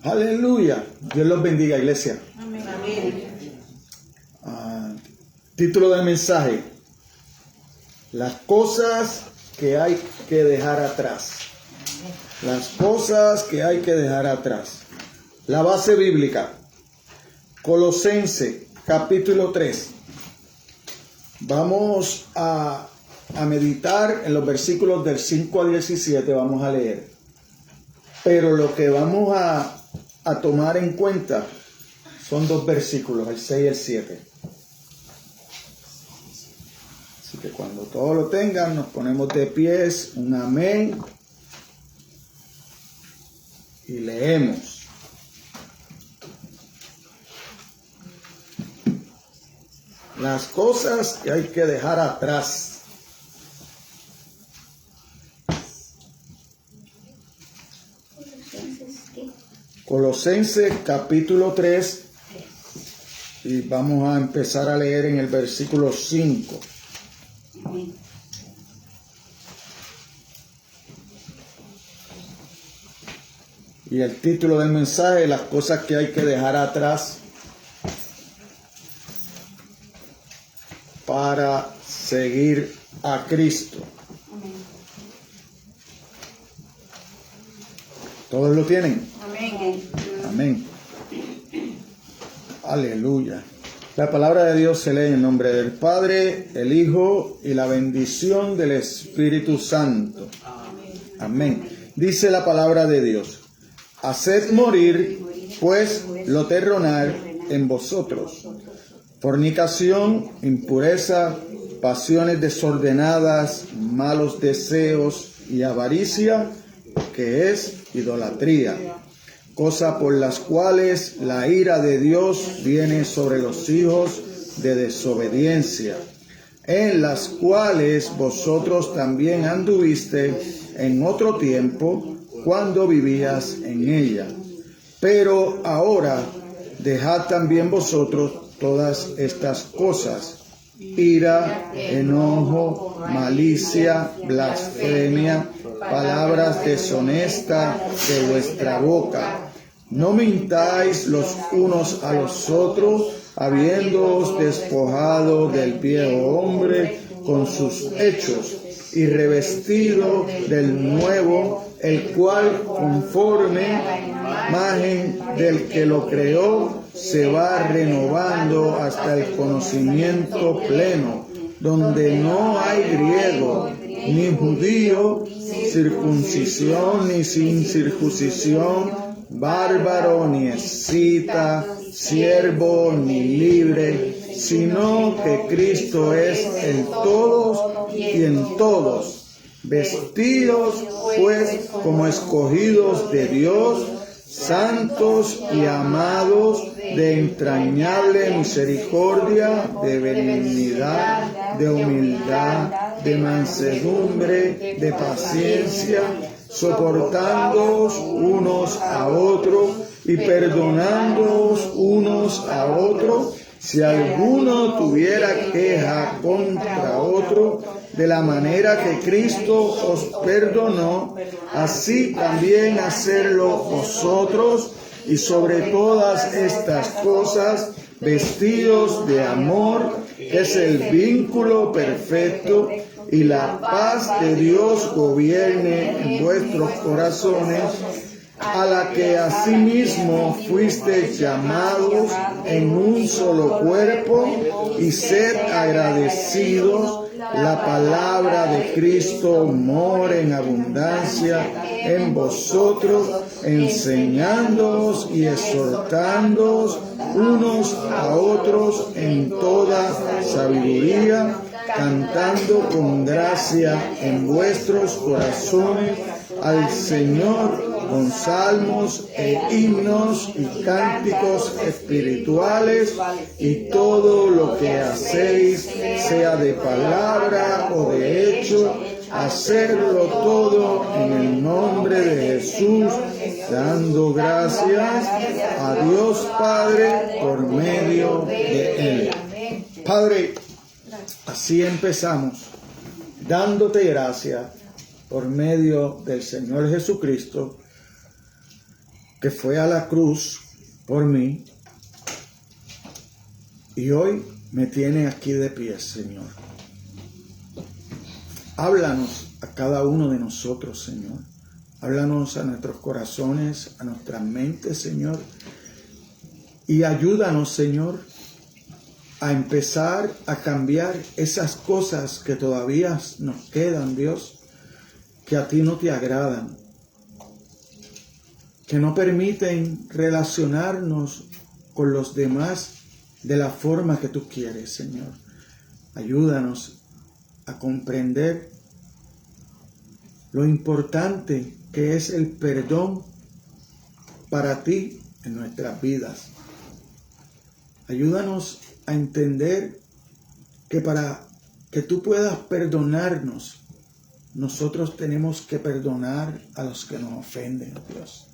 Aleluya. Dios los bendiga, iglesia. Amén. Título del mensaje: las cosas que hay que dejar atrás. Las cosas que hay que dejar atrás. La base bíblica: Colosenses capítulo 3. Vamos a meditar en los versículos del 5 al 17. Vamos a leer. Pero lo que vamos a tomar en cuenta son dos versículos, el 6 y el 7. Así que cuando todos lo tengan, nos ponemos de pies, un amén, y leemos. Las cosas que hay que dejar atrás. Colosenses capítulo 3, y vamos a empezar a leer en el versículo 5. Y el título del mensaje: las cosas que hay que dejar atrás para seguir a Cristo. ¿Todos lo tienen? Amén. Amén. Aleluya. La palabra de Dios se lee en el nombre del Padre, el Hijo y la bendición del Espíritu Santo. Amén. Dice la palabra de Dios: haced morir, pues, lo terrenal en vosotros: fornicación, impureza, pasiones desordenadas, malos deseos y avaricia, que es idolatría, cosa por las cuales la ira de Dios viene sobre los hijos de desobediencia, en las cuales vosotros también anduviste en otro tiempo, cuando vivías en ella. Pero ahora dejad también vosotros todas estas cosas: ira, enojo, malicia, blasfemia, palabras deshonestas de vuestra boca. No mintáis los unos a los otros, habiéndoos despojado del viejo hombre con sus hechos, y revestido del nuevo, el cual, conforme imagen del que lo creó, se va renovando hasta el conocimiento pleno, donde no hay griego ni judío, circuncisión ni sin circuncisión, bárbaro ni escita, siervo ni libre, sino que Cristo es el todos y en todos. Vestidos pues como escogidos de Dios, santos y amados, de entrañable misericordia, de benignidad, de humildad, de mansedumbre, de paciencia, soportándoos unos a otros y perdonándoos unos a otros, si alguno tuviera queja contra otro, de la manera que Cristo os perdonó, así también hacerlo vosotros. Y sobre todas estas cosas, vestidos de amor, que es el vínculo perfecto, y la paz de Dios gobierne en vuestros corazones, a la que asimismo fuisteis llamados en un solo cuerpo, y sed agradecidos. La palabra de Cristo more en abundancia en vosotros, enseñándoos y exhortándoos unos a otros en toda sabiduría, cantando con gracia en vuestros corazones al Señor con salmos e himnos y cánticos espirituales, y todo lo que hacéis, sea de palabra o de hecho, hacerlo todo en el nombre de Jesús, dando gracias a Dios Padre por medio de Él. Padre, así empezamos, dándote gracias por medio del Señor Jesucristo, que fue a la cruz por mí y hoy me tiene aquí de pie, Señor. Háblanos a cada uno de nosotros, Señor. Háblanos a nuestros corazones, a nuestras mentes, Señor. Y ayúdanos, Señor, a empezar a cambiar esas cosas que todavía nos quedan, Dios, que a ti no te agradan, que no permiten relacionarnos con los demás de la forma que tú quieres, Señor. Ayúdanos a comprender lo importante que es el perdón para ti en nuestras vidas. Ayúdanos a entender que para que tú puedas perdonarnos, nosotros tenemos que perdonar a los que nos ofenden, Dios.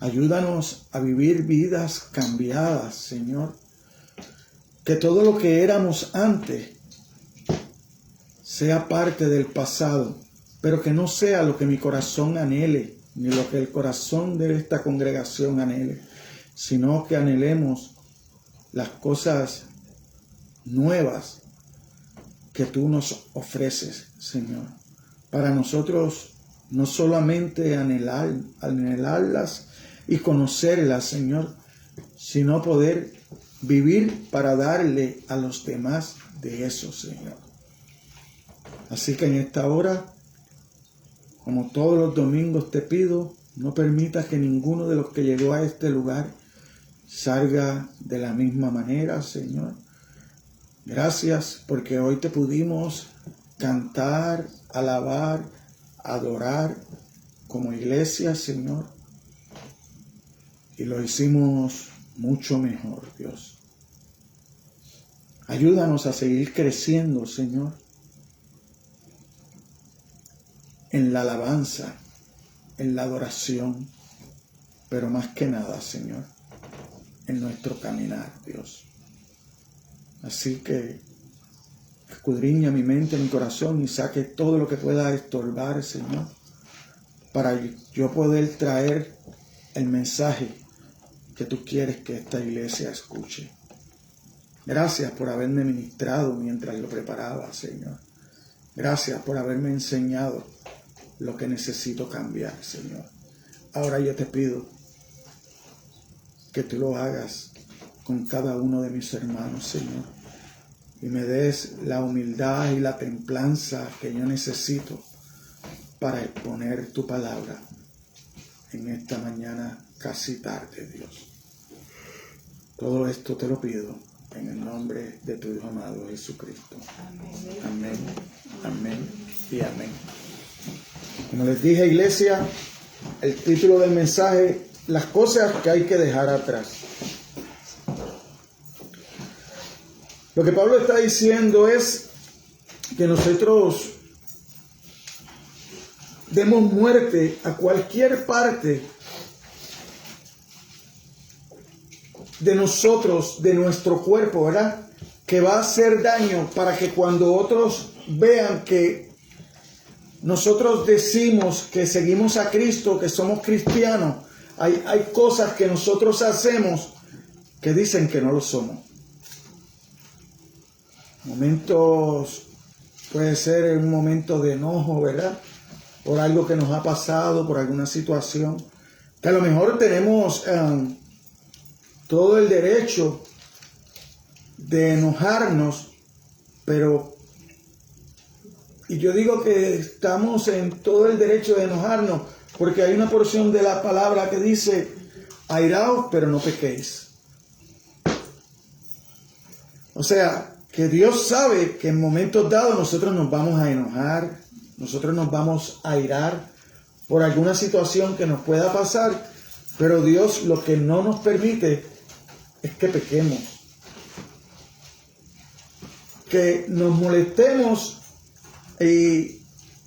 Ayúdanos a vivir vidas cambiadas, Señor. Que todo lo que éramos antes sea parte del pasado, pero que no sea lo que mi corazón anhele, ni lo que el corazón de esta congregación anhele, sino que anhelemos las cosas nuevas que tú nos ofreces, Señor. Para nosotros no solamente anhelarlas y conocerlas, Señor, sino poder vivir para darle a los demás de eso, Señor. Así que en esta hora, como todos los domingos, te pido, no permitas que ninguno de los que llegó a este lugar salga de la misma manera, Señor. Gracias porque hoy te pudimos cantar, alabar, adorar como iglesia, Señor. Y lo hicimos mucho mejor, Dios. Ayúdanos a seguir creciendo, Señor, en la alabanza, en la adoración, pero más que nada, Señor, en nuestro caminar, Dios. Así que escudriña mi mente, mi corazón y saque todo lo que pueda estorbar, Señor, para yo poder traer el mensaje que tú quieres que esta iglesia escuche. Gracias por haberme ministrado mientras lo preparaba, Señor. Gracias por haberme enseñado lo que necesito cambiar, Señor. Ahora yo te pido que tú lo hagas con cada uno de mis hermanos, Señor, y me des la humildad y la templanza que yo necesito para exponer tu palabra en esta mañana casi tarde, Dios. Todo esto te lo pido en el nombre de tu Hijo amado Jesucristo. Amén, amén y amén. Como les dije, iglesia, el título del mensaje, las cosas que hay que dejar atrás. Lo que Pablo está diciendo es que nosotros demos muerte a cualquier parte de nosotros, de nuestro cuerpo, ¿verdad?, que va a hacer daño, para que cuando otros vean que nosotros decimos que seguimos a Cristo, que somos cristianos, hay cosas que nosotros hacemos que dicen que no lo somos. Momentos, puede ser un momento de enojo, ¿verdad?, por algo que nos ha pasado, por alguna situación, que a lo mejor tenemos todo el derecho de enojarnos, pero, y yo digo que estamos en todo el derecho de enojarnos, porque hay una porción de la palabra que dice, airaos, pero no pequéis. O sea, que Dios sabe que en momentos dados nosotros nos vamos a enojar, nosotros nos vamos a airar por alguna situación que nos pueda pasar, pero Dios lo que no nos permite es que pequemos, que nos molestemos y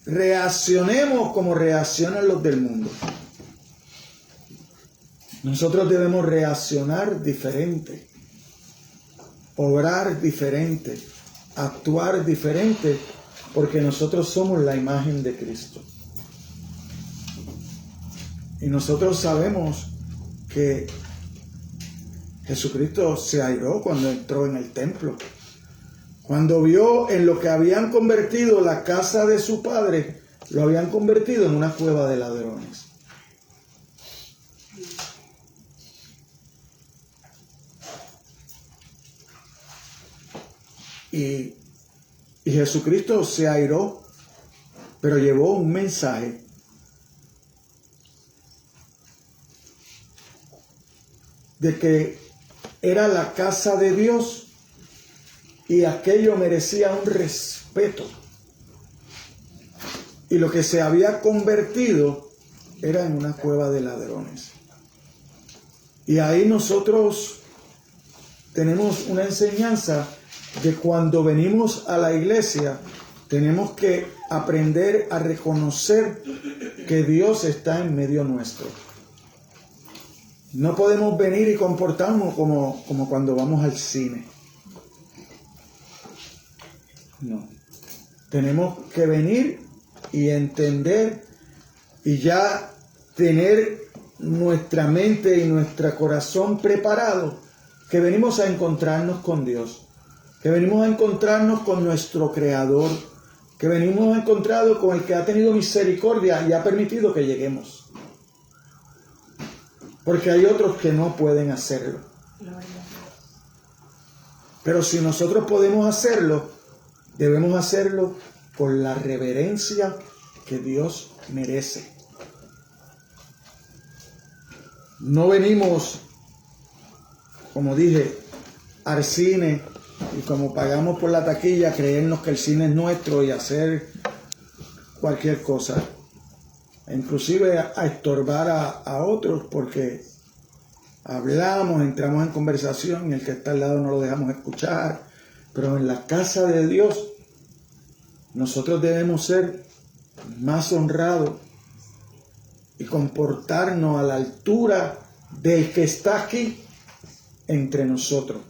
reaccionemos como reaccionan los del mundo. Nosotros debemos reaccionar diferente, obrar diferente, actuar diferente, porque nosotros somos la imagen de Cristo. Y nosotros sabemos que Jesucristo se airó cuando entró en el templo. Cuando vio en lo que habían convertido la casa de su padre, lo habían convertido en una cueva de ladrones. Y Jesucristo se airó, pero llevó un mensaje. De que era la casa de Dios y aquello merecía un respeto. Y lo que se había convertido era en una cueva de ladrones. Y ahí nosotros tenemos una enseñanza de cuando venimos a la iglesia, tenemos que aprender a reconocer que Dios está en medio nuestro. No podemos venir y comportarnos como cuando vamos al cine. No. Tenemos que venir y entender y ya tener nuestra mente y nuestro corazón preparado, que venimos a encontrarnos con Dios, que venimos a encontrarnos con nuestro Creador, que venimos a encontrarnos con el que ha tenido misericordia y ha permitido que lleguemos. Porque hay otros que no pueden hacerlo. Pero si nosotros podemos hacerlo, debemos hacerlo con la reverencia que Dios merece. No venimos, como dije, al cine y como pagamos por la taquilla, creernos que el cine es nuestro y hacer cualquier cosa. Inclusive a estorbar a otros porque hablamos, entramos en conversación y el que está al lado no lo dejamos escuchar. Pero en la casa de Dios nosotros debemos ser más honrados y comportarnos a la altura del que está aquí entre nosotros,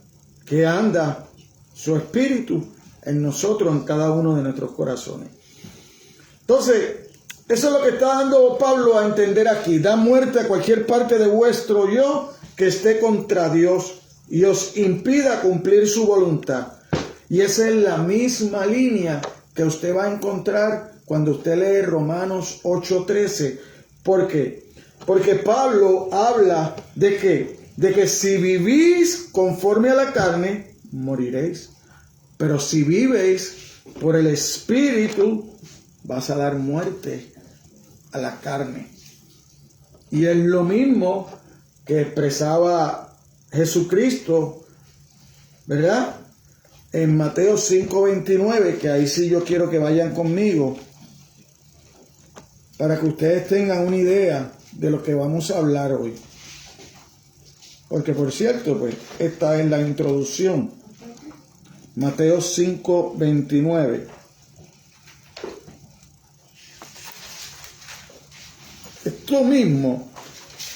que anda su espíritu en nosotros, en cada uno de nuestros corazones. Entonces, eso es lo que está dando Pablo a entender aquí. Da muerte a cualquier parte de vuestro yo que esté contra Dios y os impida cumplir su voluntad. Y esa es la misma línea que usted va a encontrar cuando usted lee Romanos 8:13. ¿Por qué? Porque Pablo habla de que si vivís conforme a la carne, moriréis. Pero si vivéis por el Espíritu, vas a dar muerte a la carne. Y es lo mismo que expresaba Jesucristo, ¿verdad? En Mateo 5:29, que ahí sí yo quiero que vayan conmigo, para que ustedes tengan una idea de lo que vamos a hablar hoy. Porque por cierto, pues, esta es la introducción. Mateo 5:29. Esto mismo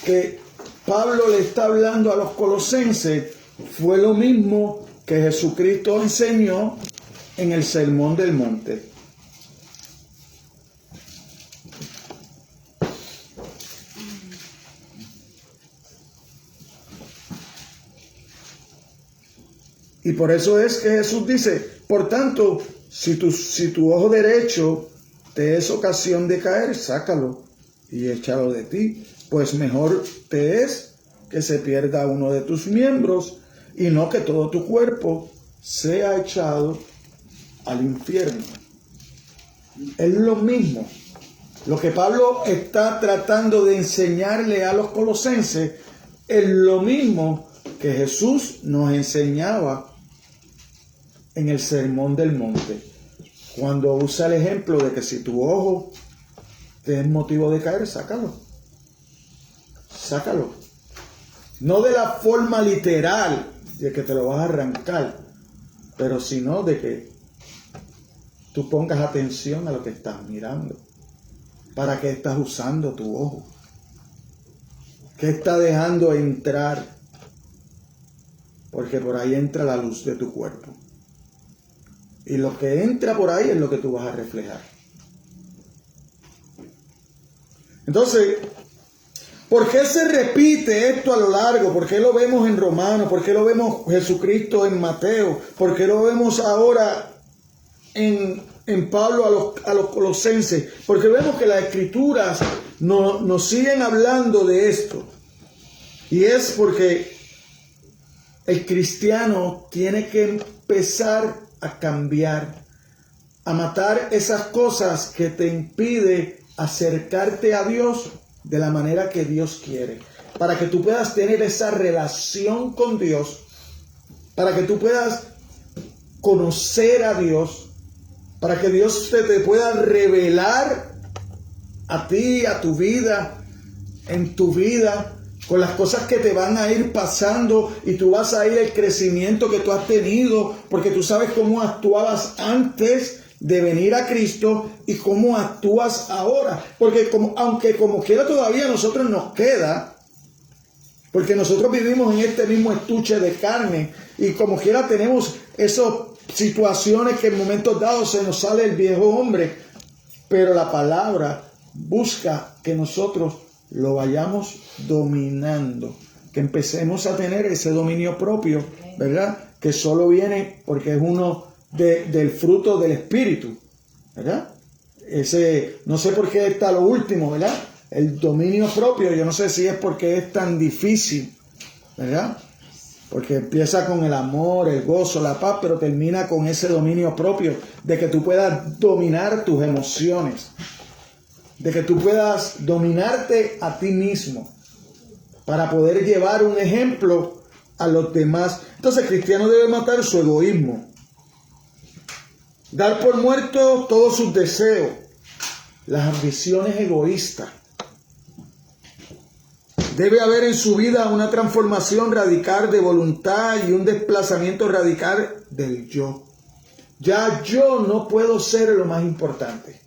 que Pablo le está hablando a los colosenses fue lo mismo que Jesucristo enseñó en el Sermón del Monte. Y por eso es que Jesús dice, por tanto, si tu ojo derecho te es ocasión de caer, sácalo y échalo de ti, pues mejor te es que se pierda uno de tus miembros y no que todo tu cuerpo sea echado al infierno. Es lo mismo. Lo que Pablo está tratando de enseñarle a los colosenses es lo mismo que Jesús nos enseñaba en el Sermón del Monte, cuando usa el ejemplo de que si tu ojo te es motivo de caer, sácalo. Sácalo. No de la forma literal de que te lo vas a arrancar, pero sino de que tú pongas atención a lo que estás mirando. ¿Para qué estás usando tu ojo? ¿Qué está dejando entrar? Porque por ahí entra la luz de tu cuerpo. Y lo que entra por ahí es lo que tú vas a reflejar. Entonces, ¿Por qué se repite esto a lo largo? ¿Por qué lo vemos en Romanos? ¿Por qué lo vemos Jesucristo en Mateo? ¿Por qué lo vemos ahora en Pablo a los colosenses? Porque vemos que las escrituras nos siguen hablando de esto. Y es porque el cristiano tiene que empezar a cambiar, a matar esas cosas que te impiden acercarte a Dios de la manera que Dios quiere, para que tú puedas tener esa relación con Dios, para que tú puedas conocer a Dios, para que Dios te pueda revelar a ti, a tu vida, en tu vida, con las cosas que te van a ir pasando, y tú vas a ir el crecimiento que tú has tenido, porque tú sabes cómo actuabas antes de venir a Cristo y cómo actúas ahora. Porque aunque como quiera todavía a nosotros nos queda, porque nosotros vivimos en este mismo estuche de carne, y como quiera tenemos esas situaciones que en momentos dados se nos sale el viejo hombre, pero la palabra busca que nosotros lo vayamos dominando, que empecemos a tener ese dominio propio, ¿verdad? Que solo viene porque es uno del fruto del Espíritu, ¿verdad? No sé por qué está lo último, ¿verdad? El dominio propio. Yo no sé si es porque es tan difícil, ¿verdad? Porque empieza con el amor, el gozo, la paz, pero termina con ese dominio propio, de que tú puedas dominar tus emociones, de que tú puedas dominarte a ti mismo para poder llevar un ejemplo a los demás. Entonces el cristiano debe matar su egoísmo, dar por muerto todos sus deseos, las ambiciones egoístas. Debe haber en su vida una transformación radical de voluntad y un desplazamiento radical del yo. Ya yo no puedo ser lo más importante.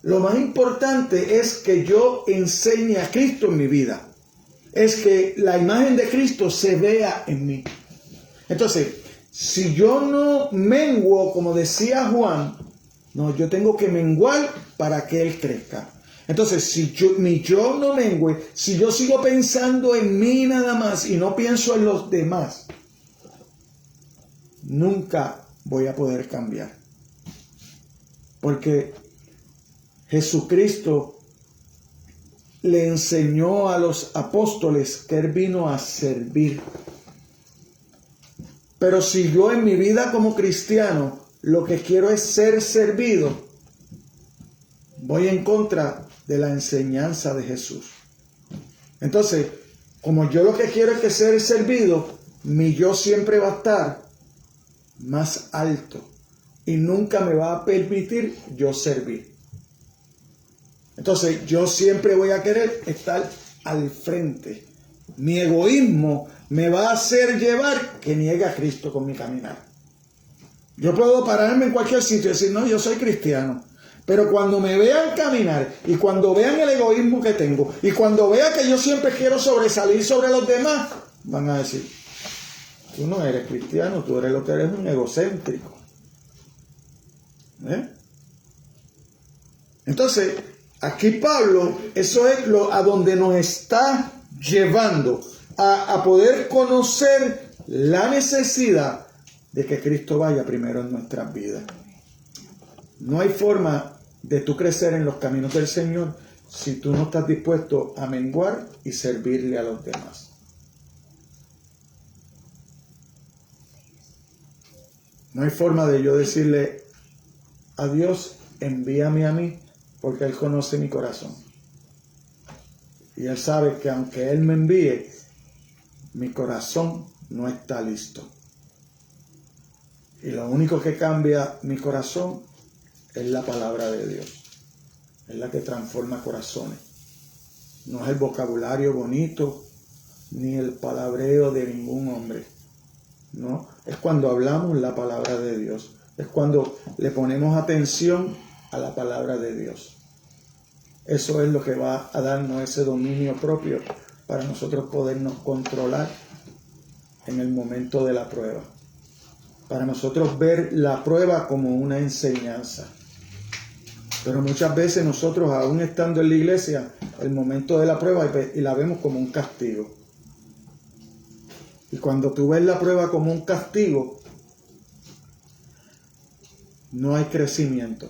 Lo más importante es que yo enseñe a Cristo en mi vida. Es que la imagen de Cristo se vea en mí. Entonces, si yo no menguo, como decía Juan, no, yo tengo que menguar para que Él crezca. Entonces, si mi yo no mengue, si yo sigo pensando en mí nada más y no pienso en los demás, nunca voy a poder cambiar. Porque Jesucristo le enseñó a los apóstoles que Él vino a servir. Pero si yo en mi vida como cristiano lo que quiero es ser servido, voy en contra de la enseñanza de Jesús. Entonces, como yo lo que quiero es que ser servido, mi yo siempre va a estar más alto y nunca me va a permitir yo servir. Entonces, yo siempre voy a querer estar al frente. Mi egoísmo me va a hacer llevar que niegue a Cristo con mi caminar. Yo puedo pararme en cualquier sitio y decir, no, yo soy cristiano. Pero cuando me vean caminar y cuando vean el egoísmo que tengo y cuando vean que yo siempre quiero sobresalir sobre los demás, van a decir, tú no eres cristiano, tú eres lo que eres, un egocéntrico. Entonces, aquí Pablo, eso es a donde nos está llevando, a poder conocer la necesidad de que Cristo vaya primero en nuestras vidas. No hay forma de tú crecer en los caminos del Señor si tú no estás dispuesto a menguar y servirle a los demás. No hay forma de yo decirle a Dios, envíame a mí, porque Él conoce mi corazón. Y Él sabe que aunque Él me envíe, mi corazón no está listo. Y lo único que cambia mi corazón es la palabra de Dios. Es la que transforma corazones. No es el vocabulario bonito, ni el palabreo de ningún hombre. No, es cuando hablamos la palabra de Dios. Es cuando le ponemos atención a la palabra de Dios. Eso es lo que va a darnos ese dominio propio para nosotros podernos controlar en el momento de la prueba. Para nosotros ver la prueba como una enseñanza. Pero muchas veces nosotros, aún estando en la iglesia, el momento de la prueba y la vemos como un castigo. Y cuando tú ves la prueba como un castigo, no hay crecimiento.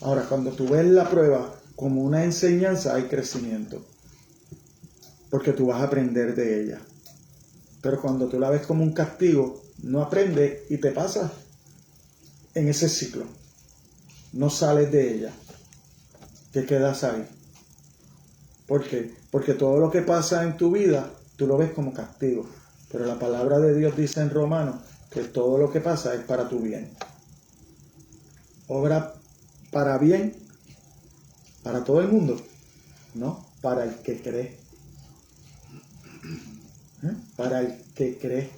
Ahora, cuando tú ves la prueba como una enseñanza, hay crecimiento. Porque tú vas a aprender de ella. Pero cuando tú la ves como un castigo, no aprendes y te pasas en ese ciclo. No sales de ella. Te quedas ahí. ¿Por qué? Porque todo lo que pasa en tu vida, tú lo ves como castigo. Pero la palabra de Dios dice en Romanos que todo lo que pasa es para tu bien. Obra para bien, para todo el mundo, ¿no? Para el que cree. Para el que cree.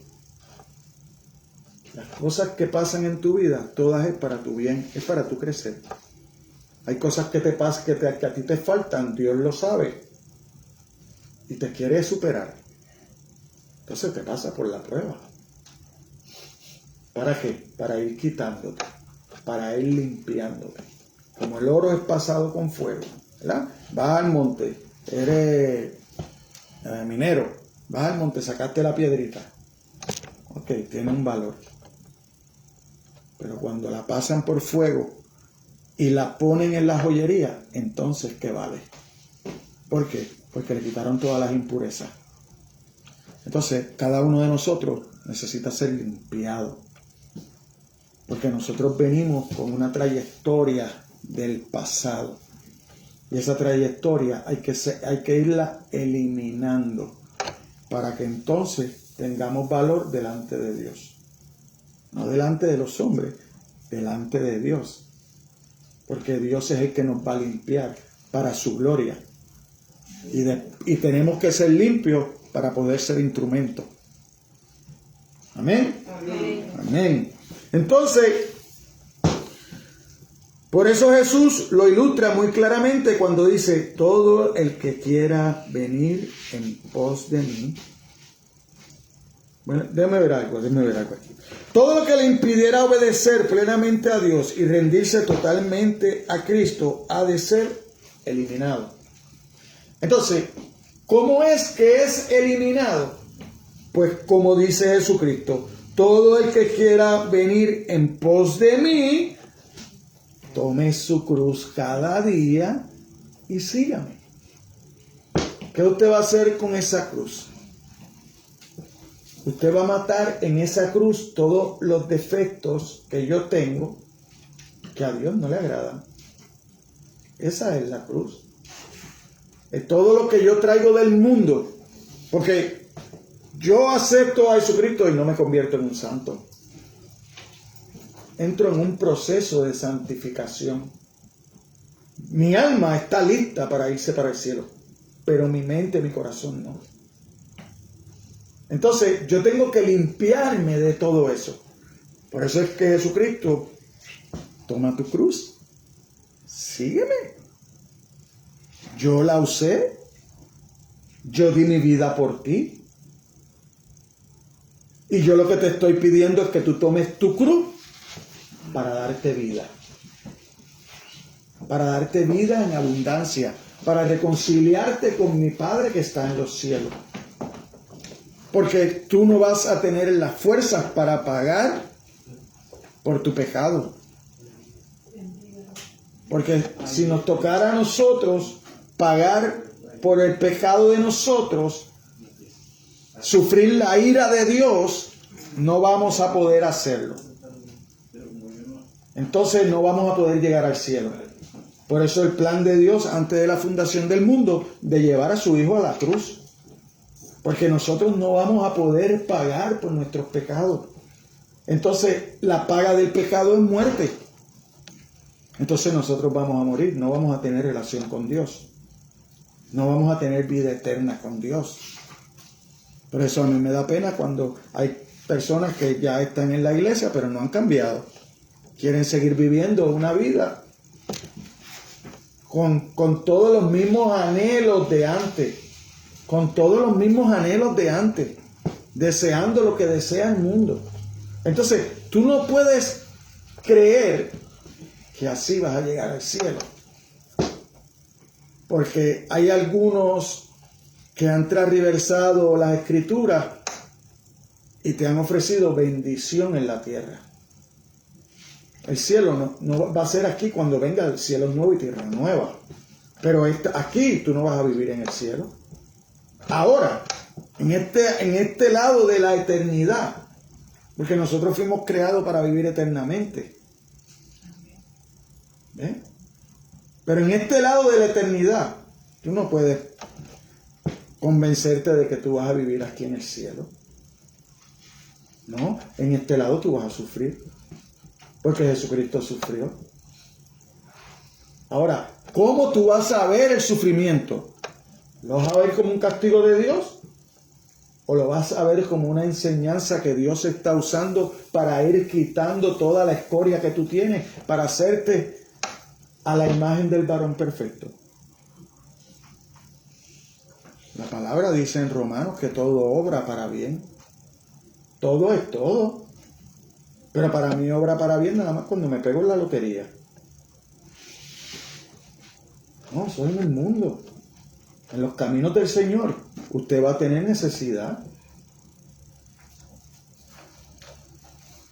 Las cosas que pasan en tu vida, todas es para tu bien, es para tu crecer. Hay cosas que te pasan, que a ti te faltan, Dios lo sabe. Y te quiere superar. Entonces te pasa por la prueba. ¿Para qué? Para ir quitándote, para ir limpiándote. Como el oro es pasado con fuego, ¿verdad? Vas al monte, eres minero, vas al monte, sacaste la piedrita. Ok, tiene un valor. Pero cuando la pasan por fuego y la ponen en la joyería, entonces ¿qué vale? ¿Por qué? Porque le quitaron todas las impurezas. Entonces, cada uno de nosotros necesita ser limpiado. Porque nosotros venimos con una trayectoria del pasado. Y esa trayectoria hay que irla eliminando para que entonces tengamos valor delante de Dios. No delante de los hombres, delante de Dios. Porque Dios es el que nos va a limpiar para su gloria. Y tenemos que ser limpios para poder ser instrumentos. Amén. Amén. Amén. Entonces, por eso Jesús lo ilustra muy claramente cuando dice: todo el que quiera venir en pos de mí. Bueno, déjame ver algo aquí. Todo lo que le impidiera obedecer plenamente a Dios y rendirse totalmente a Cristo ha de ser eliminado. Entonces, ¿cómo es que es eliminado? Pues como dice Jesucristo: todo el que quiera venir en pos de mí, tome su cruz cada día y sígame. ¿Qué usted va a hacer con esa cruz? Usted va a matar en esa cruz todos los defectos que yo tengo que a Dios no le agradan. Esa es la cruz. Es todo lo que yo traigo del mundo. Porque yo acepto a Jesucristo y no me convierto en un santo. Entro en un proceso de santificación. Mi alma está lista para irse para el cielo, pero mi mente, mi corazón no. Entonces yo tengo que limpiarme de todo eso. Por eso es que Jesucristo: toma tu cruz, sígueme. Yo la usé, yo di mi vida por ti. Y yo lo que te estoy pidiendo es que tú tomes tu cruz para darte vida. Para darte vida en abundancia. Para reconciliarte con mi Padre que está en los cielos. Porque tú no vas a tener las fuerzas para pagar por tu pecado. Porque si nos tocara a nosotros pagar por el pecado de nosotros, sufrir la ira de Dios, no vamos a poder hacerlo. Entonces no vamos a poder llegar al cielo. Por eso el plan de Dios antes de la fundación del mundo, de llevar a su Hijo a la cruz. Porque nosotros no vamos a poder pagar por nuestros pecados. Entonces la paga del pecado es muerte. Entonces nosotros vamos a morir, no vamos a tener relación con Dios. No vamos a tener vida eterna con Dios. Por eso a mí me da pena cuando hay personas que ya están en la iglesia pero no han cambiado. Quieren seguir viviendo una vida con todos los mismos anhelos de antes. Con todos los mismos anhelos de antes. Deseando lo que desea el mundo. Entonces, tú no puedes creer que así vas a llegar al cielo. Porque hay algunos que han transversado las escrituras y te han ofrecido bendición en la tierra. El cielo no va a ser aquí cuando venga el cielo nuevo y tierra nueva. Pero aquí tú no vas a vivir en el cielo. Ahora, en este lado de la eternidad, porque nosotros fuimos creados para vivir eternamente. ¿Ves? Pero en este lado de la eternidad, tú no puedes convencerte de que tú vas a vivir aquí en el cielo. No, en este lado tú vas a sufrir, porque Jesucristo sufrió. Ahora, ¿cómo tú vas a ver el sufrimiento? ¿Lo vas a ver como un castigo de Dios? ¿O lo vas a ver como una enseñanza que Dios está usando para ir quitando toda la escoria que tú tienes, para hacerte a la imagen del varón perfecto? La palabra dice en Romanos que todo obra para bien. Todo es todo. Pero para mí obra para bien nada más cuando me pego en la lotería. No, soy en el mundo. En los caminos del Señor, usted va a tener necesidad.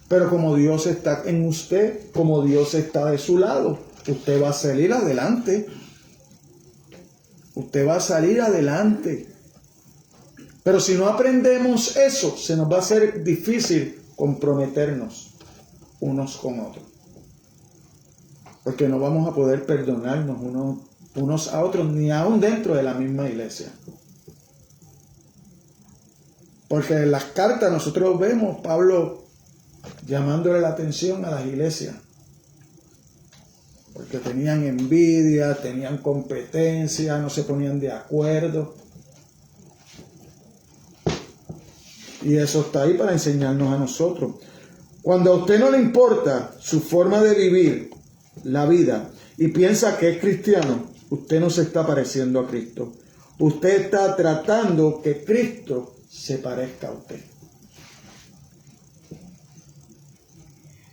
Pero como Dios está en usted, como Dios está de su lado, usted va a salir adelante. Usted va a salir adelante. Pero si no aprendemos eso, se nos va a hacer difícil comprometernos unos con otros. Porque no vamos a poder perdonarnos unos a otros, ni aún dentro de la misma iglesia. Porque en las cartas nosotros vemos Pablo llamándole la atención a las iglesias. Porque tenían envidia, tenían competencia, no se ponían de acuerdo. Y eso está ahí para enseñarnos a nosotros. Cuando a usted no le importa su forma de vivir la vida y piensa que es cristiano, usted no se está pareciendo a Cristo. Usted está tratando que Cristo se parezca a usted.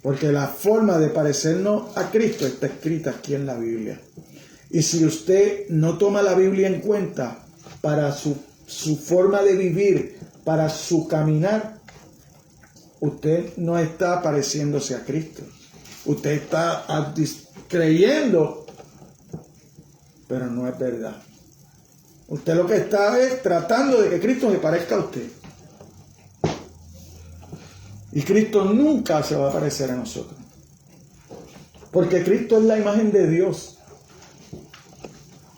Porque la forma de parecernos a Cristo está escrita aquí en la Biblia. Y si usted no toma la Biblia en cuenta para su forma de vivir, para su caminar, usted no está pareciéndose a Cristo. Usted está creyendo, pero no es verdad. Usted lo que está es tratando de que Cristo se parezca a usted. Y Cristo nunca se va a parecer a nosotros. Porque Cristo es la imagen de Dios.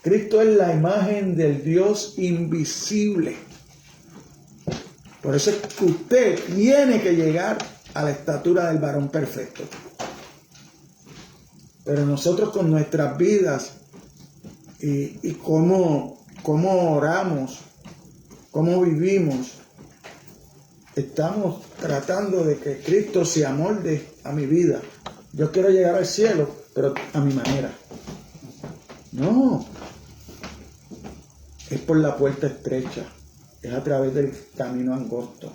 Cristo es la imagen del Dios invisible. Por eso es que usted tiene que llegar a la estatura del varón perfecto. Pero nosotros con nuestras vidas y cómo oramos, cómo vivimos, estamos tratando de que Cristo se amolde a mi vida. Yo quiero llegar al cielo, pero a mi manera. No. Es por la puerta estrecha. Es a través del camino angosto.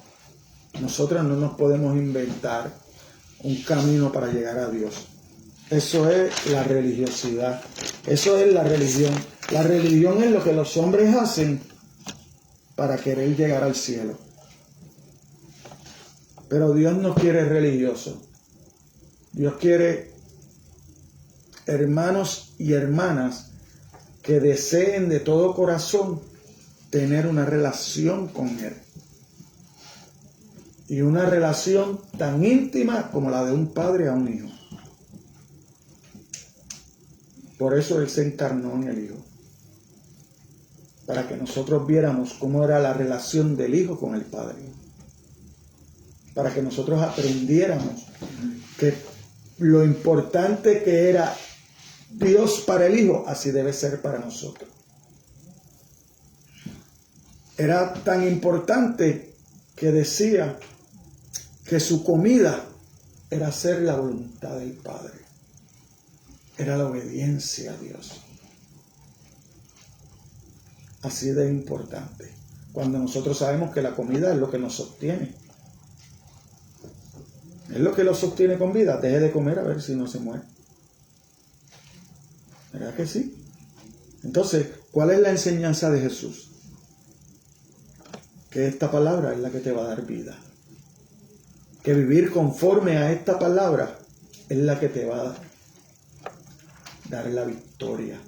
Nosotros no nos podemos inventar un camino para llegar a Dios. Eso es la religiosidad. Eso es la religión. La religión es lo que los hombres hacen para querer llegar al cielo. Pero Dios no quiere religiosos. Dios quiere hermanos y hermanas que deseen de todo corazón tener una relación con Él. Y una relación tan íntima como la de un padre a un hijo. Por eso Él se encarnó en el Hijo. Para que nosotros viéramos cómo era la relación del Hijo con el Padre. Para que nosotros aprendiéramos que lo importante que era Dios para el Hijo, así debe ser para nosotros. Era tan importante que decía que su comida era hacer la voluntad del Padre. Era la obediencia a Dios. Así de importante. Cuando nosotros sabemos que la comida es lo que nos sostiene. Es lo que lo sostiene con vida. Deje de comer a ver si no se muere. ¿Verdad que sí? Entonces, ¿cuál es la enseñanza de Jesús? Que esta palabra es la que te va a dar vida. Que vivir conforme a esta palabra es la que te va a dar la victoria.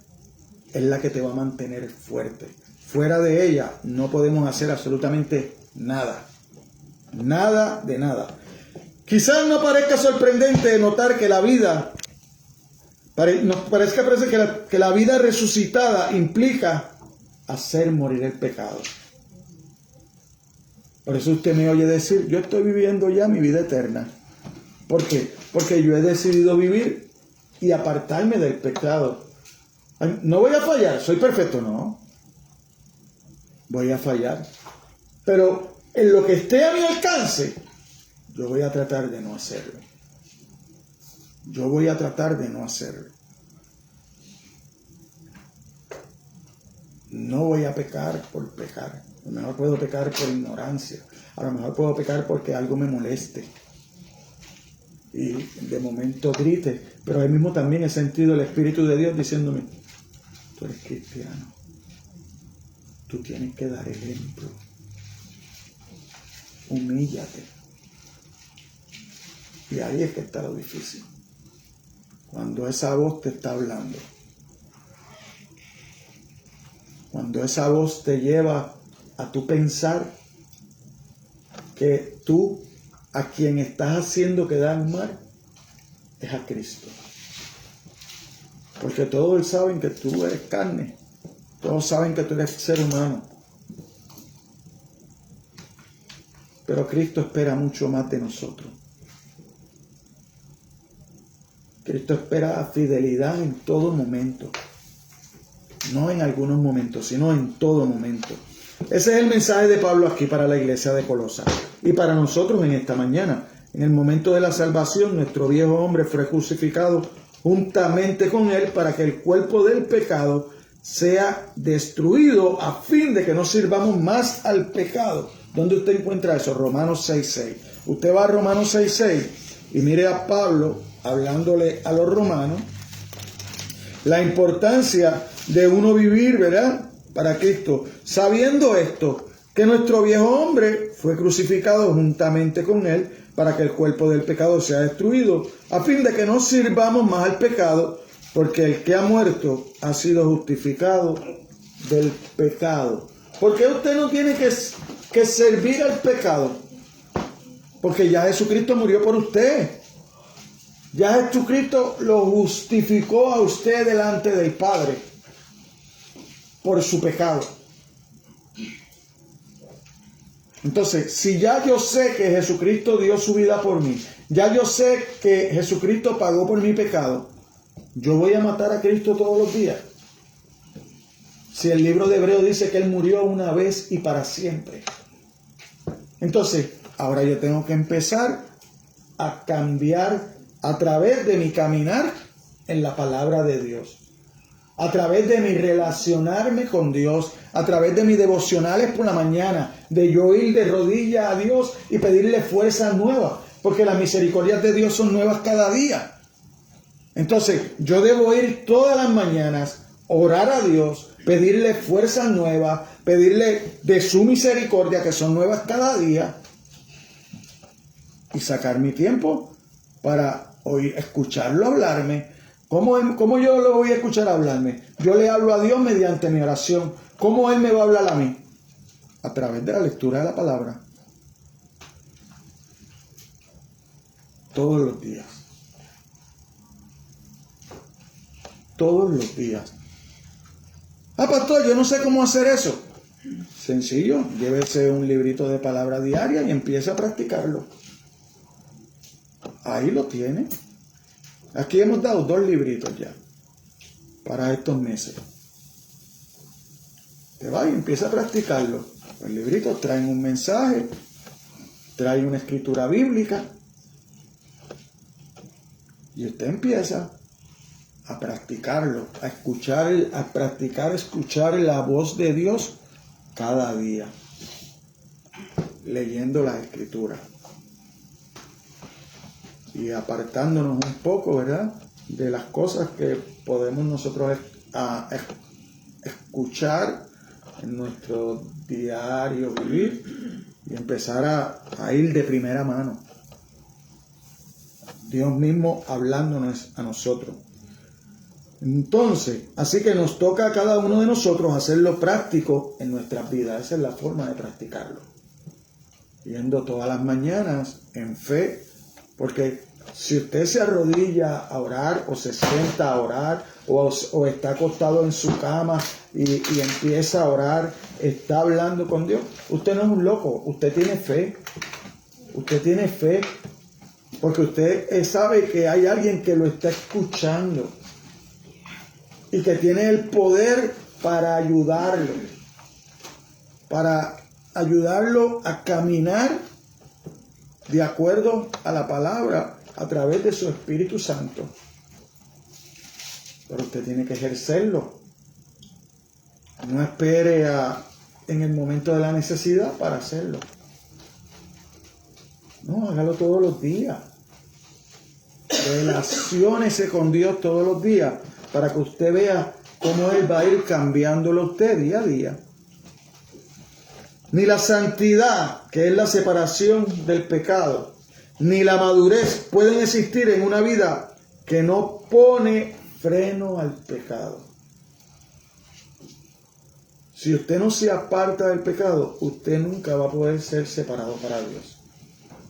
Es la que te va a mantener fuerte. Fuera de ella no podemos hacer absolutamente nada. Nada de nada. Quizás no parezca sorprendente notar que la vida, nos parece que la vida resucitada implica hacer morir el pecado. Por eso usted me oye decir, yo estoy viviendo ya mi vida eterna. ¿Por qué? Porque yo he decidido vivir y apartarme del pecado. No voy a fallar, soy perfecto, no. Voy a fallar. Pero en lo que esté a mi alcance, yo voy a tratar de no hacerlo. Yo voy a tratar de no hacerlo. No voy a pecar por pecar. A lo mejor puedo pecar por ignorancia. A lo mejor puedo pecar porque algo me moleste. Y de momento grite. Pero ahí mismo también he sentido el Espíritu de Dios diciéndome, tú eres cristiano. Tú tienes que dar ejemplo. Humíllate. Y ahí es que está lo difícil. Cuando esa voz te está hablando. Cuando esa voz te lleva a tu pensar que tú a quien estás haciendo quedar mal es a Cristo. Porque todos saben que tú eres carne. Todos saben que tú eres ser humano. Pero Cristo espera mucho más de nosotros. Cristo espera fidelidad en todo momento. No en algunos momentos, sino en todo momento. Ese es el mensaje de Pablo aquí para la iglesia de Colosas. Y para nosotros en esta mañana. En el momento de la salvación, nuestro viejo hombre fue crucificado juntamente con él para que el cuerpo del pecado sea destruido a fin de que no sirvamos más al pecado. ¿Dónde usted encuentra eso? Romanos 6:6. Usted va a Romanos 6:6 y mire a Pablo hablándole a los romanos la importancia de uno vivir, ¿verdad?, para Cristo, sabiendo esto, que nuestro viejo hombre fue crucificado juntamente con él para que el cuerpo del pecado sea destruido, a fin de que no sirvamos más al pecado, porque el que ha muerto ha sido justificado del pecado. ¿Por qué usted no tiene que servir al pecado? Porque ya Jesucristo murió por usted. Ya Jesucristo lo justificó a usted delante del Padre por su pecado. Entonces, si ya yo sé que Jesucristo dio su vida por mí, ya yo sé que Jesucristo pagó por mi pecado, ¿yo voy a matar a Cristo todos los días? Si el libro de Hebreos dice que Él murió una vez y para siempre. Entonces, ahora yo tengo que empezar a cambiar a través de mi caminar en la palabra de Dios. A través de mi relacionarme con Dios, a través de mis devocionales por la mañana, de yo ir de rodillas a Dios y pedirle fuerzas nuevas, porque las misericordias de Dios son nuevas cada día. Entonces, yo debo ir todas las mañanas, orar a Dios, pedirle fuerzas nuevas, pedirle de su misericordia, que son nuevas cada día, y sacar mi tiempo para escucharlo hablarme. ¿Cómo yo lo voy a escuchar hablarme? Yo le hablo a Dios mediante mi oración. ¿Cómo Él me va a hablar a mí? A través de la lectura de la palabra. Todos los días. Todos los días. Ah, pastor, yo no sé cómo hacer eso. Sencillo, llévese un librito de palabra diaria y empiece a practicarlo. Ahí lo tiene. Aquí hemos dado 2 libritos ya para estos meses. Te va y empieza a practicarlo. Los libritos traen un mensaje, traen una escritura bíblica y usted empieza a practicarlo, a practicar escuchar la voz de Dios cada día, leyendo las escrituras. Y apartándonos un poco, ¿verdad?, de las cosas que podemos nosotros escuchar en nuestro diario vivir y empezar a ir de primera mano. Dios mismo hablándonos a nosotros. Entonces, así que nos toca a cada uno de nosotros hacerlo práctico en nuestras vidas. Esa es la forma de practicarlo. Yendo todas las mañanas en fe, porque si usted se arrodilla a orar o se sienta a orar o está acostado en su cama y empieza a orar, está hablando con Dios, usted no es un loco, usted tiene fe. Usted tiene fe porque usted sabe que hay alguien que lo está escuchando y que tiene el poder para ayudarlo a caminar de acuerdo a la palabra a través de su Espíritu Santo. Pero usted tiene que ejercerlo. No espere en el momento de la necesidad para hacerlo. No, hágalo todos los días. Relaciónese con Dios todos los días para que usted vea cómo Él va a ir cambiándolo a usted día a día. Ni la santidad, que es la separación del pecado, ni la madurez pueden existir en una vida que no pone freno al pecado. Si usted no se aparta del pecado, usted nunca va a poder ser separado para Dios.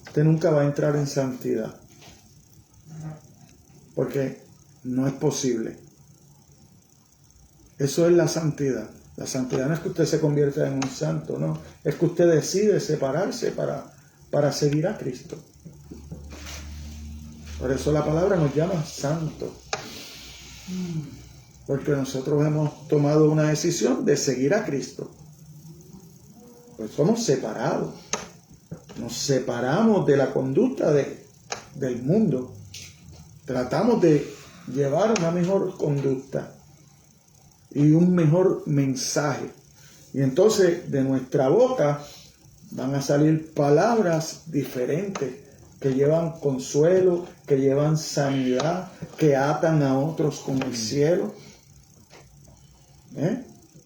Usted nunca va a entrar en santidad. Porque no es posible. Eso es la santidad. La santidad no es que usted se convierta en un santo, no. Es que usted decide separarse para seguir a Cristo. Por eso la palabra nos llama santo. Porque nosotros hemos tomado una decisión de seguir a Cristo. Pues somos separados. Nos separamos de la conducta del mundo. Tratamos de llevar una mejor conducta y un mejor mensaje. Y entonces de nuestra boca van a salir palabras diferentes que llevan consuelo, que llevan sanidad, que atan a otros con el cielo.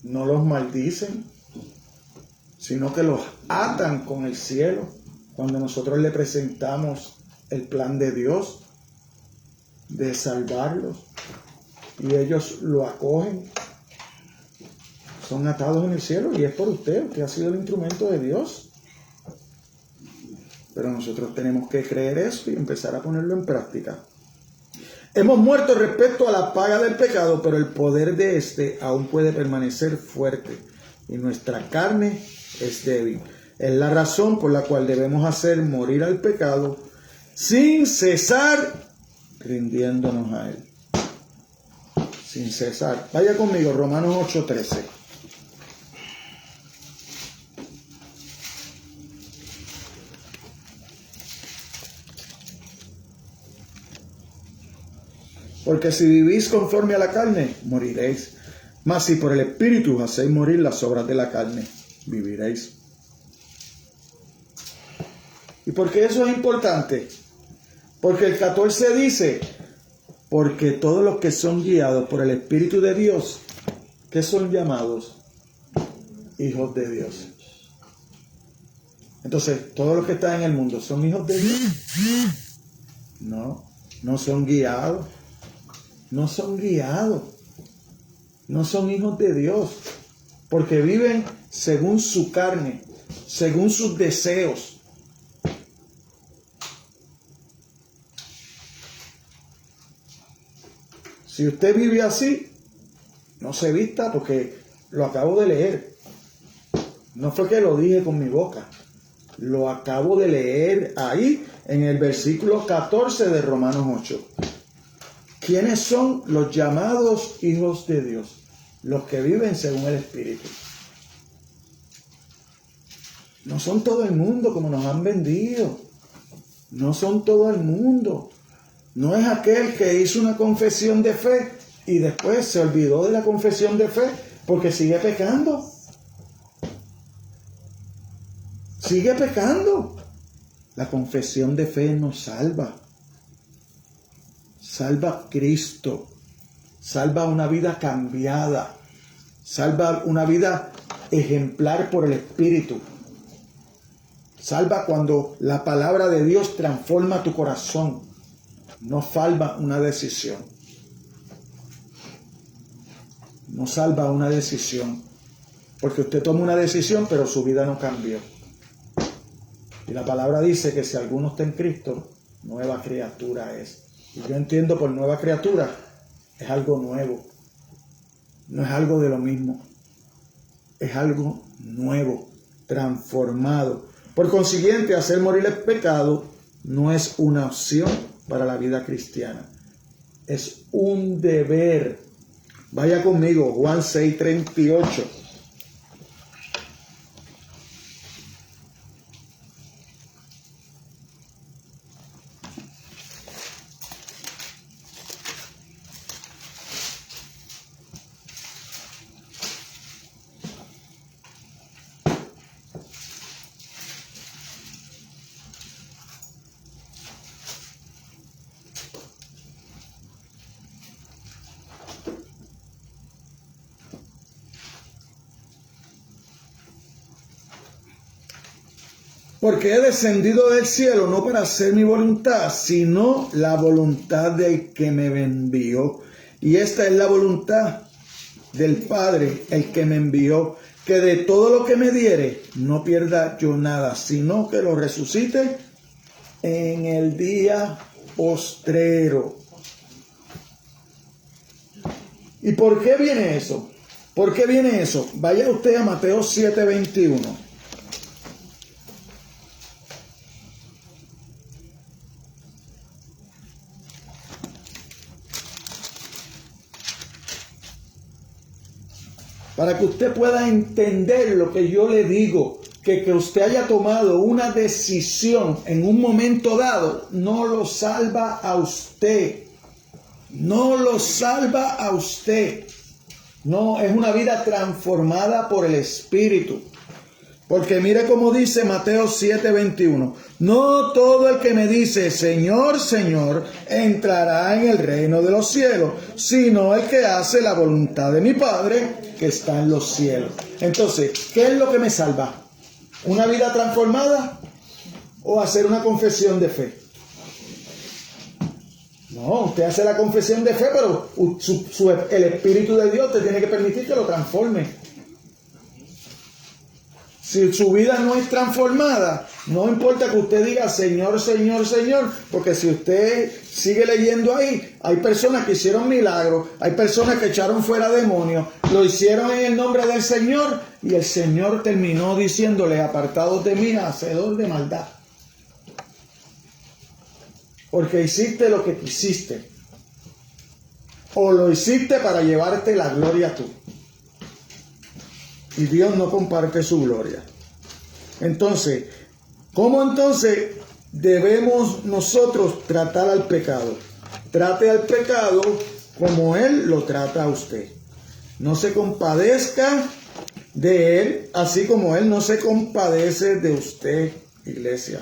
No los maldicen, sino que los atan con el cielo cuando nosotros le presentamos el plan de Dios de salvarlos y ellos lo acogen. Son atados en el cielo y es por usted ha sido el instrumento de Dios. Pero nosotros tenemos que creer eso y empezar a ponerlo en práctica. Hemos muerto respecto a la paga del pecado, pero el poder de este aún puede permanecer fuerte y nuestra carne es débil. Es la razón por la cual debemos hacer morir al pecado sin cesar rindiéndonos a Él. Sin cesar. Vaya conmigo, Romanos 8:13. Porque si vivís conforme a la carne, moriréis. Mas si por el Espíritu hacéis morir las obras de la carne, viviréis. ¿Y por qué eso es importante? Porque el 14 dice, porque todos los que son guiados por el Espíritu de Dios, que son llamados hijos de Dios. Entonces, todos los que están en el mundo, ¿son hijos de Dios? No, no son guiados. No son guiados. No son hijos de Dios. Porque viven según su carne, según sus deseos. Si usted vive así, no se vista porque lo acabo de leer. No fue que lo dije con mi boca. Lo acabo de leer ahí en el versículo 14 de Romanos 8. ¿Quiénes son los llamados hijos de Dios? Los que viven según el Espíritu. No son todo el mundo como nos han vendido. No son todo el mundo. No es aquel que hizo una confesión de fe y después se olvidó de la confesión de fe porque sigue pecando. Sigue pecando. La confesión de fe nos salva. salva Cristo, salva una vida cambiada, salva una vida ejemplar por el Espíritu. Salva cuando la palabra de Dios transforma tu corazón. No salva una decisión. No salva una decisión. Porque usted toma una decisión, pero su vida no cambió. Y la palabra dice que si alguno está en Cristo, nueva criatura es. Y yo entiendo por nueva criatura, es algo nuevo. No es algo de lo mismo. Es algo nuevo, transformado. Por consiguiente, hacer morir el pecado no es una opción para la vida cristiana. Es un deber. Vaya conmigo, Juan 6:38. Porque he descendido del cielo no para hacer mi voluntad, sino la voluntad del que me envió. Y esta es la voluntad del Padre, el que me envió, que de todo lo que me diere no pierda yo nada, sino que lo resucite en el día postrero. ¿Y por qué viene eso? ¿Por qué viene eso? Vaya usted a Mateo 7:21. Para que usted pueda entender lo que yo le digo, que usted haya tomado una decisión en un momento dado, no lo salva a usted. No lo salva a usted. No, es una vida transformada por el Espíritu. Porque mire cómo dice Mateo 7:21. No todo el que me dice, Señor, Señor, entrará en el reino de los cielos, sino el que hace la voluntad de mi Padre que está en los cielos. Entonces, ¿qué es lo que me salva? ¿Una vida transformada o hacer una confesión de fe? No, usted hace la confesión de fe, pero el Espíritu de Dios te tiene que permitir que lo transforme. Si su vida no es transformada, no importa que usted diga Señor, Señor, Señor, porque si usted sigue leyendo ahí, hay personas que hicieron milagros, hay personas que echaron fuera demonios, lo hicieron en el nombre del Señor y el Señor terminó diciéndole, apartados de mí, hacedor de maldad. Porque hiciste lo que quisiste. O lo hiciste para llevarte la gloria tú. Y Dios no comparte su gloria. Entonces, ¿cómo entonces debemos nosotros tratar al pecado? Trate al pecado como Él lo trata a usted. No se compadezca de Él, así como Él no se compadece de usted, iglesia.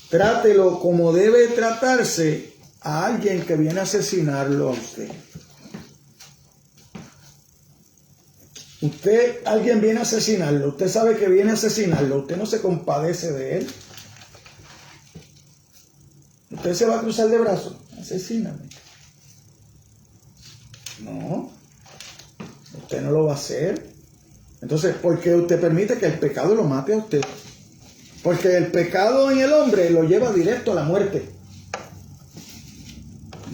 Trátelo como debe tratarse a alguien que viene a asesinarlo a usted. Alguien viene a asesinarlo, usted sabe que viene a asesinarlo, usted no se compadece de él. Usted se va a cruzar de brazos, asesíname. No, usted no lo va a hacer. Entonces, ¿por qué usted permite que el pecado lo mate a usted? Porque el pecado en el hombre lo lleva directo a la muerte.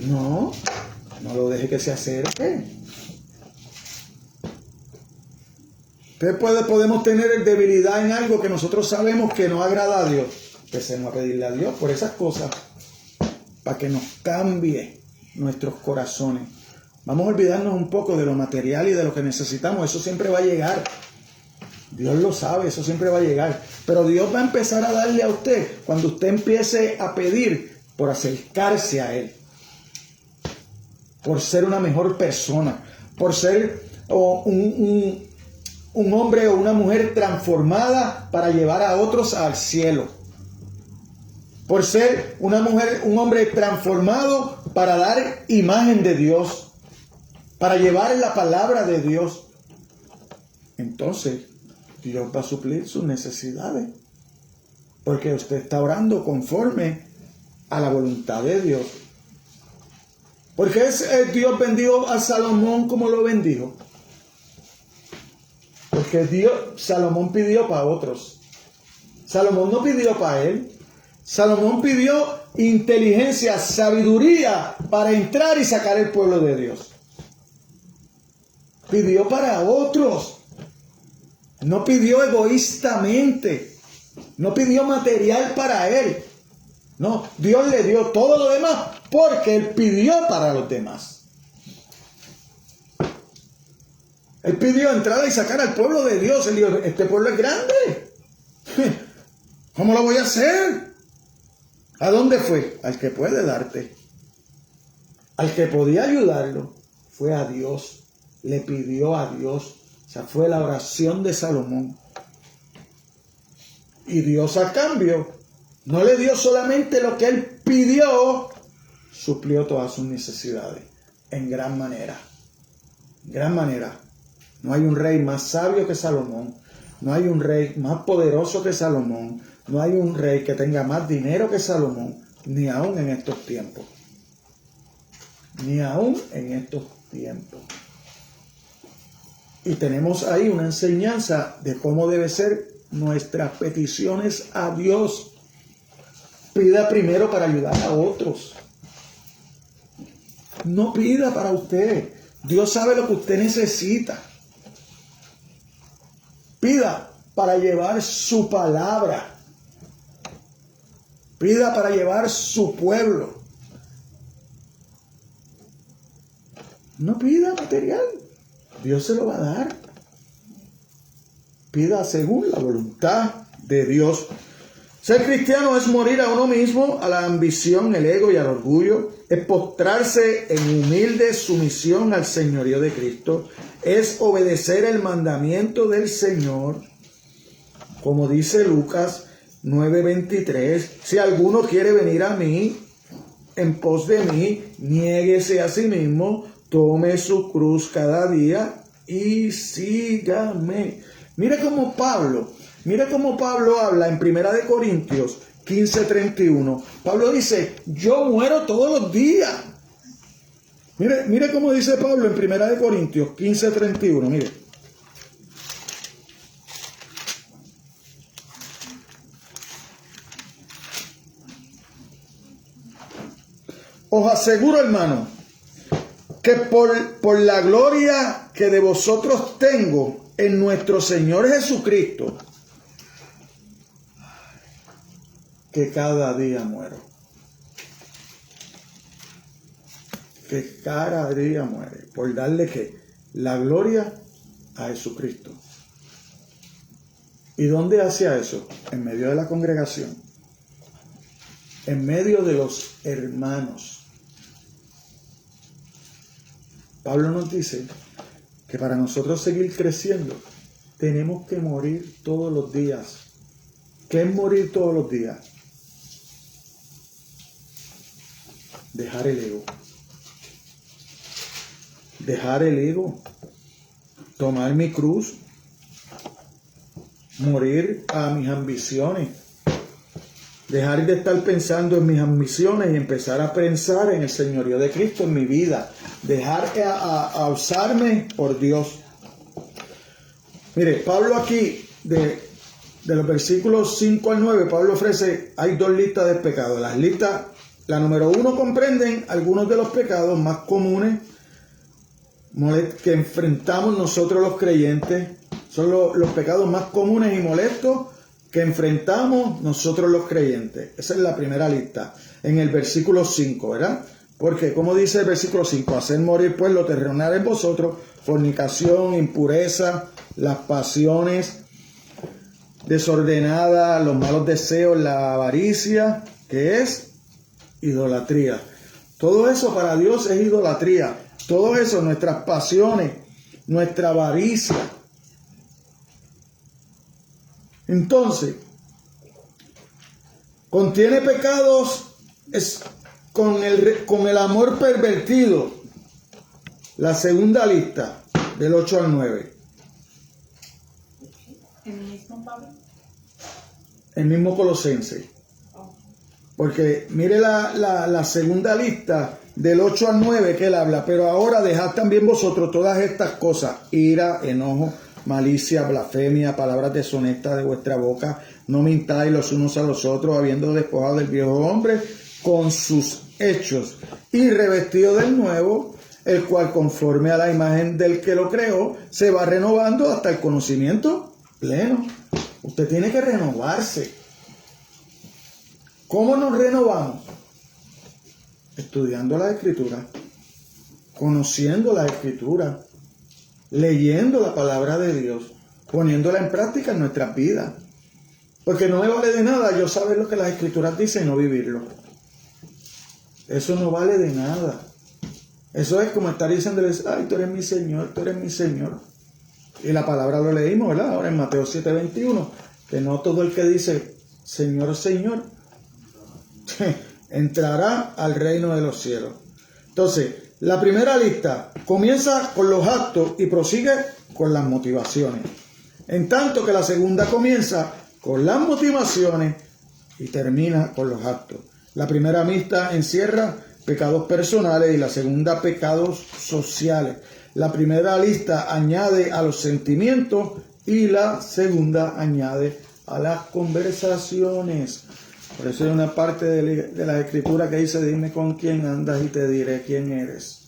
No lo deje que se acerque. Podemos tener debilidad en algo que nosotros sabemos que no agrada a Dios. Empecemos a pedirle a Dios por esas cosas, para que nos cambie nuestros corazones. Vamos a olvidarnos un poco de lo material y de lo que necesitamos. Eso siempre va a llegar. Dios lo sabe, eso siempre va a llegar. Pero Dios va a empezar a darle a usted cuando usted empiece a pedir por acercarse a Él. Por ser una mejor persona. Por ser un hombre o una mujer transformada para llevar a otros al cielo. por ser una mujer, un hombre transformado para dar imagen de Dios, para llevar la palabra de Dios. Entonces, Dios va a suplir sus necesidades, porque usted está orando conforme a la voluntad de Dios. ¿Por qué Dios bendijo a Salomón como lo bendijo? Porque Salomón pidió para otros. Salomón no pidió para él. Salomón pidió inteligencia, sabiduría para entrar y sacar el pueblo de Dios. Pidió para otros. No pidió egoístamente. No pidió material para él. No, Dios le dio todo lo demás porque él pidió para los demás. Él pidió entrar y sacar al pueblo de Dios. Él dijo, este pueblo es grande. ¿Cómo lo voy a hacer? ¿A dónde fue? Al que puede darte. Al que podía ayudarlo. Fue a Dios. Le pidió a Dios. O sea, fue la oración de Salomón. Y Dios a cambio no le dio solamente lo que él pidió, suplió todas sus necesidades en gran manera. Gran manera. No hay un rey más sabio que Salomón. No hay un rey más poderoso que Salomón. No hay un rey que tenga más dinero que Salomón. Ni aún en estos tiempos. Ni aún en estos tiempos. Y tenemos ahí una enseñanza de cómo debe ser nuestras peticiones a Dios. Pida primero para ayudar a otros. No pida para usted. Dios sabe lo que usted necesita. Pida para llevar su palabra. Pida para llevar su pueblo. No pida material. Dios se lo va a dar. Pida según la voluntad de Dios. Ser cristiano es morir a uno mismo, a la ambición, el ego y al orgullo. Es postrarse en humilde sumisión al señorío de Cristo. Es obedecer el mandamiento del Señor. Como dice Lucas 9:23, si alguno quiere venir a mí, en pos de mí, niéguese a sí mismo, tome su cruz cada día y sígame. Mira cómo Pablo habla en 1 Corintios 15:31. Pablo dice, yo muero todos los días. Mire cómo dice Pablo en 1 Corintios 15:31. Mire. Os aseguro, hermano, que por la gloria que de vosotros tengo en nuestro Señor Jesucristo, que cada día muero. Que cada día muere. Por darle ¿qué? La gloria a Jesucristo. ¿Y dónde hacía eso? En medio de la congregación. En medio de los hermanos. Pablo nos dice que para nosotros seguir creciendo tenemos que morir todos los días. ¿Qué es morir todos los días? Dejar el ego. Dejar el ego. Tomar mi cruz. Morir a mis ambiciones. Dejar de estar pensando en mis ambiciones y empezar a pensar en el señorío de Cristo en mi vida. Dejar a usarme por Dios. Mire, Pablo aquí, de los versículos 5 al 9, Pablo ofrece, hay dos listas de pecados. Las listas, la número 1 comprenden algunos de los pecados más comunes que enfrentamos nosotros los creyentes. Son los pecados más comunes y molestos que enfrentamos nosotros los creyentes. Esa es la primera lista, en el versículo 5, ¿verdad? Porque, como dice el versículo 5, hacer morir pues lo terrenal en vosotros, fornicación, impureza, las pasiones desordenadas, los malos deseos, la avaricia, que es idolatría. Todo eso para Dios es idolatría. Todo eso, nuestras pasiones, nuestra avaricia. Entonces, Contiene pecados con el amor pervertido. La segunda lista, del 8 al 9. ¿El mismo Pablo? El mismo Colosense. Porque mire la segunda lista, del 8 al 9 que él habla. Pero ahora dejad también vosotros todas estas cosas: ira, enojo, malicia, blasfemia, palabras deshonestas de vuestra boca. No mintáis los unos a los otros, habiendo despojado del viejo hombre con sus hechos, y revestido del nuevo, el cual conforme a la imagen del que lo creó, se va renovando hasta el conocimiento pleno. Usted tiene que renovarse. ¿Cómo nos renovamos? Estudiando la Escritura, conociendo la Escritura, leyendo la palabra de Dios, poniéndola en práctica en nuestras vidas. Porque no me vale de nada yo saber lo que las Escrituras dicen y no vivirlo. Eso no vale de nada. Eso es como estar diciéndoles: ay, tú eres mi Señor, tú eres mi Señor. Y la palabra lo leímos, ¿verdad? Ahora en Mateo 7:21, que no todo el que dice Señor, Señor, entrará al reino de los cielos. Entonces, la primera lista comienza con los actos y prosigue con las motivaciones. En tanto que la segunda comienza con las motivaciones y termina con los actos. La primera lista encierra pecados personales y la segunda pecados sociales. La primera lista añade a los sentimientos y la segunda añade a las conversaciones. Por eso hay una parte de la Escritura que dice: dime con quién andas y te diré quién eres.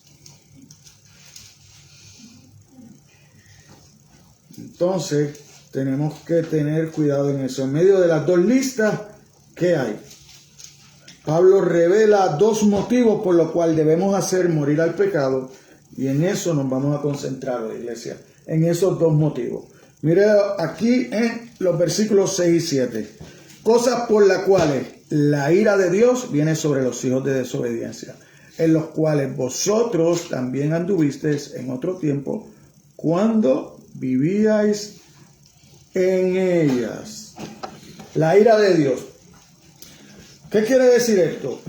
Entonces, tenemos que tener cuidado en eso. En medio de las dos listas, ¿qué hay? Pablo revela dos motivos por los cuales debemos hacer morir al pecado, y en eso nos vamos a concentrar hoy, iglesia, en esos dos motivos. Mire aquí en los versículos 6 y 7. Cosas por las cuales la ira de Dios viene sobre los hijos de desobediencia, en los cuales vosotros también anduvisteis en otro tiempo, cuando vivíais en ellas. La ira de Dios. ¿Qué quiere decir esto?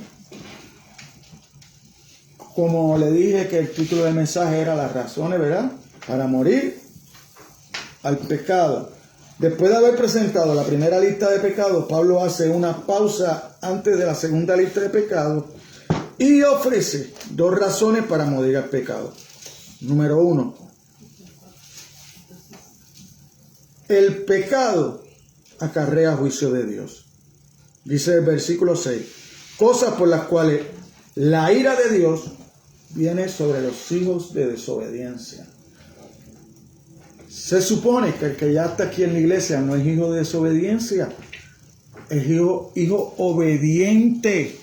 Como le dije que el título del mensaje era las razones, ¿verdad?, para morir al pecado. Después de haber presentado la primera lista de pecados, Pablo hace una pausa antes de la segunda lista de pecados y ofrece dos razones para morir al pecado. Número 1. El pecado acarrea juicio de Dios. Dice el versículo 6, cosas por las cuales la ira de Dios viene sobre los hijos de desobediencia. Se supone que el que ya está aquí en la iglesia no es hijo de desobediencia, es hijo obediente.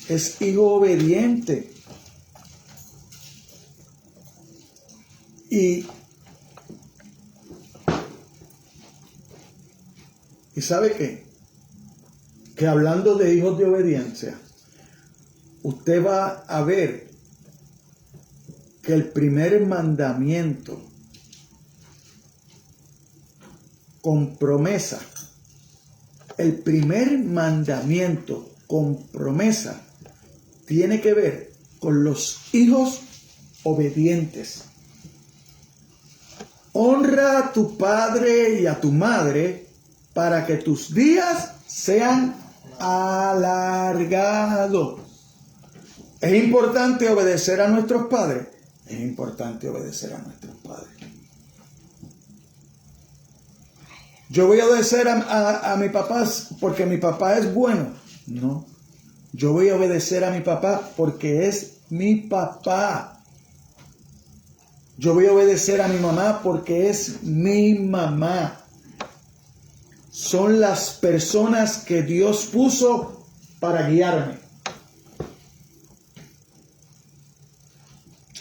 Es hijo obediente. Y ¿sabe qué? Que hablando de hijos de obediencia, usted va a ver que el primer mandamiento con promesa, el primer mandamiento con promesa tiene que ver con los hijos obedientes. Honra a tu padre y a tu madre para que tus días sean alargados. ¿Es importante obedecer a nuestros padres? Es importante obedecer a nuestros padres. Yo voy a obedecer a mi papá porque mi papá es bueno. No. Yo voy a obedecer a mi papá porque es mi papá. Yo voy a obedecer a mi mamá porque es mi mamá. Son las personas que Dios puso para guiarme.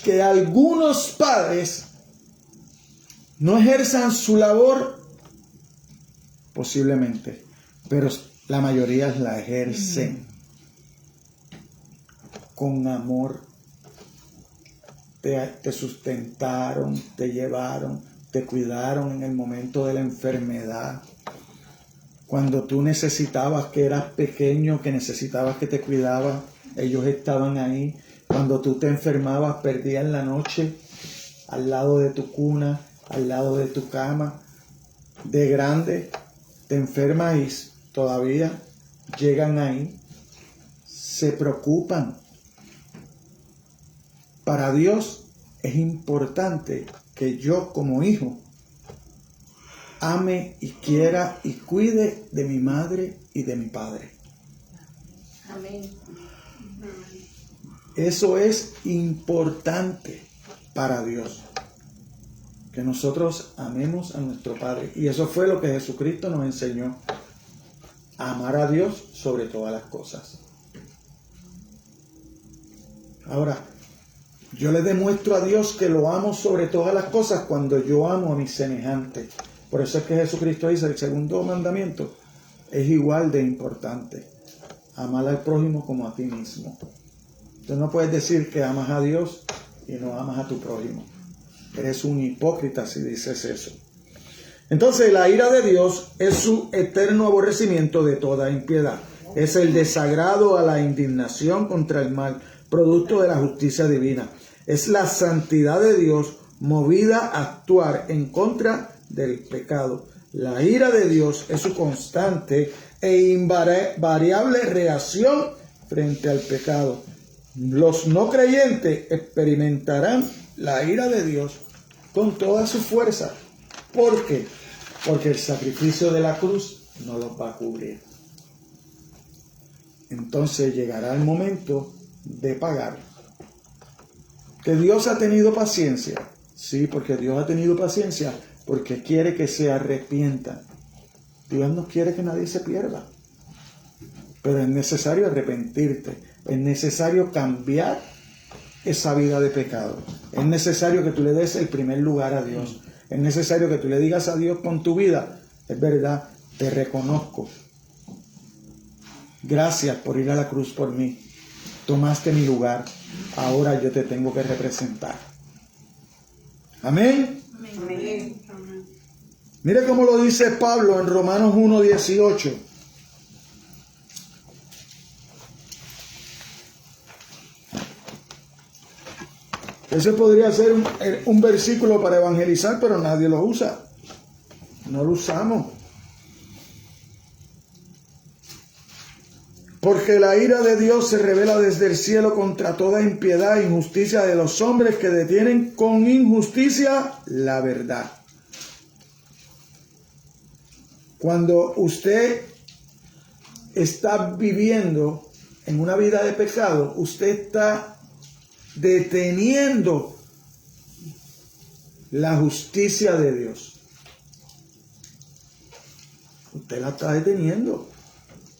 Que algunos padres no ejerzan su labor, posiblemente, pero la mayoría la ejercen con amor. Te sustentaron, te llevaron, te cuidaron en el momento de la enfermedad. Cuando tú necesitabas, que eras pequeño, que necesitabas que te cuidaban, ellos estaban ahí. Cuando tú te enfermabas, perdías la noche al lado de tu cuna, al lado de tu cama. De grande, te enfermas y todavía llegan ahí. Se preocupan. Para Dios es importante que yo como hijo ame y quiera y cuide de mi madre y de mi padre. Amén. Eso es importante para Dios. Que nosotros amemos a nuestro Padre. Y eso fue lo que Jesucristo nos enseñó. Amar a Dios sobre todas las cosas. Ahora, yo le demuestro a Dios que lo amo sobre todas las cosas cuando yo amo a mis semejantes. Por eso es que Jesucristo dice, el segundo mandamiento es igual de importante. Amar al prójimo como a ti mismo. Tú no puedes decir que amas a Dios y no amas a tu prójimo. Eres un hipócrita si dices eso. Entonces, la ira de Dios es su eterno aborrecimiento de toda impiedad. Es el desagrado a la indignación contra el mal, producto de la justicia divina. Es la santidad de Dios movida a actuar en contra del pecado. La ira de Dios es su constante e invariable reacción frente al pecado. Los no creyentes experimentarán la ira de Dios con toda su fuerza. ¿Por qué? Porque el sacrificio de la cruz no los va a cubrir. Entonces llegará el momento de pagar. Que Dios ha tenido paciencia. Sí, porque Dios ha tenido paciencia porque quiere que se arrepientan. Dios no quiere que nadie se pierda. Pero es necesario arrepentirte. Es necesario cambiar esa vida de pecado. Es necesario que tú le des el primer lugar a Dios. Es necesario que tú le digas a Dios con tu vida, es verdad, te reconozco. Gracias por ir a la cruz por mí. Tomaste mi lugar. Ahora yo te tengo que representar. Amén. Amén. Mire cómo lo dice Pablo en Romanos 1:18. Ese podría ser un versículo para evangelizar, pero nadie lo usa. No lo usamos. Porque la ira de Dios se revela desde el cielo contra toda impiedad e injusticia de los hombres que detienen con injusticia la verdad. Cuando usted está viviendo en una vida de pecado, usted está deteniendo la justicia de Dios. Usted la está deteniendo.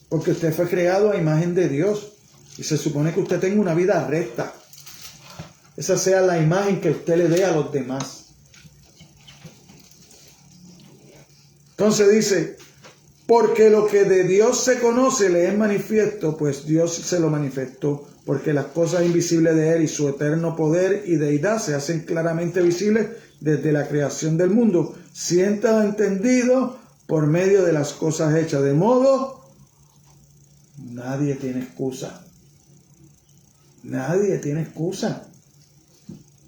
Porque usted fue creado a imagen de Dios. Y se supone que usted tenga una vida recta. Esa sea la imagen que usted le dé a los demás. Entonces dice, porque lo que de Dios se conoce le es manifiesto, pues Dios se lo manifestó. Porque las cosas invisibles de Él y su eterno poder y deidad se hacen claramente visibles desde la creación del mundo, siendo entendido por medio de las cosas hechas. De modo, nadie tiene excusa. Nadie tiene excusa.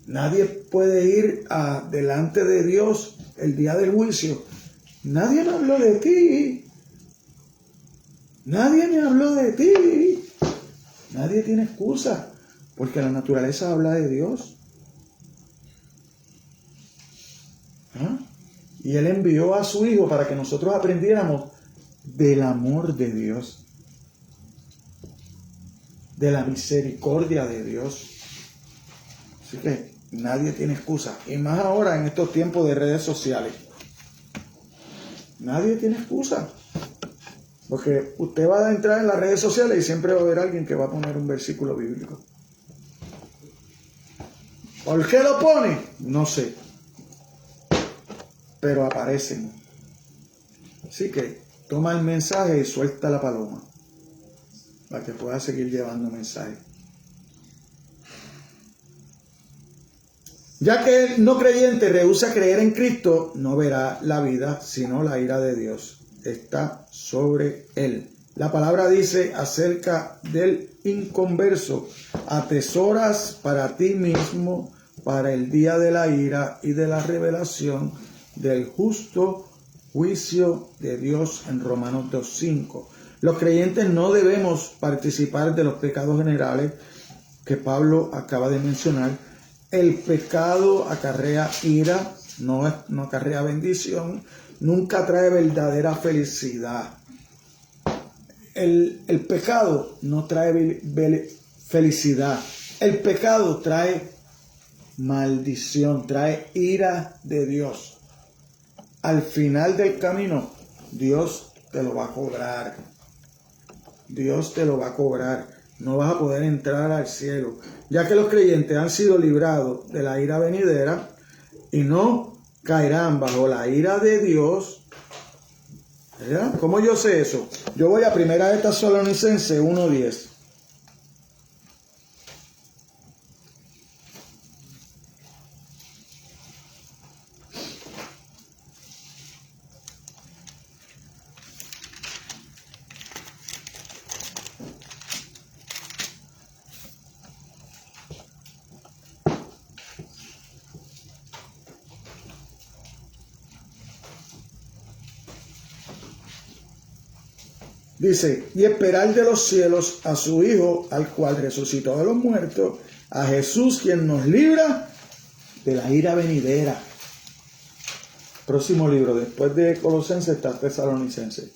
Nadie puede ir delante de Dios el día del juicio. Nadie me habló de ti. Nadie me habló de ti. Nadie tiene excusa, porque la naturaleza habla de Dios. ¿Ah? Y Él envió a su Hijo para que nosotros aprendiéramos del amor de Dios, de la misericordia de Dios. Así que nadie tiene excusa. Y más ahora en estos tiempos de redes sociales. Nadie tiene excusa. Porque usted va a entrar en las redes sociales y siempre va a haber alguien que va a poner un versículo bíblico. ¿Por qué lo pone? No sé. Pero aparecen. Así que toma el mensaje y suelta la paloma. Para que pueda seguir llevando mensaje. Ya que el no creyente rehúsa creer en Cristo, no verá la vida, sino la ira de Dios. está sobre él. La palabra dice acerca del inconverso: atesoras para ti mismo para el día de la ira y de la revelación del justo juicio de Dios, en Romanos 2:5. Los creyentes no debemos participar de los pecados generales que Pablo acaba de mencionar. El pecado acarrea ira, no acarrea bendición, nunca trae verdadera felicidad. El pecado no trae felicidad. El pecado trae maldición, trae ira de Dios. Al final del camino, Dios te lo va a cobrar. Dios te lo va a cobrar. No vas a poder entrar al cielo, ya que los creyentes han sido librados de la ira venidera y no caerán bajo la ira de Dios. ¿Verdad? ¿Cómo yo sé eso? Yo voy a 1 Tesalonicenses 1:10. Dice: y esperar de los cielos a su Hijo, al cual resucitó de los muertos, a Jesús, quien nos libra de la ira venidera. Próximo libro, después de Colosenses está Tesalonicenses.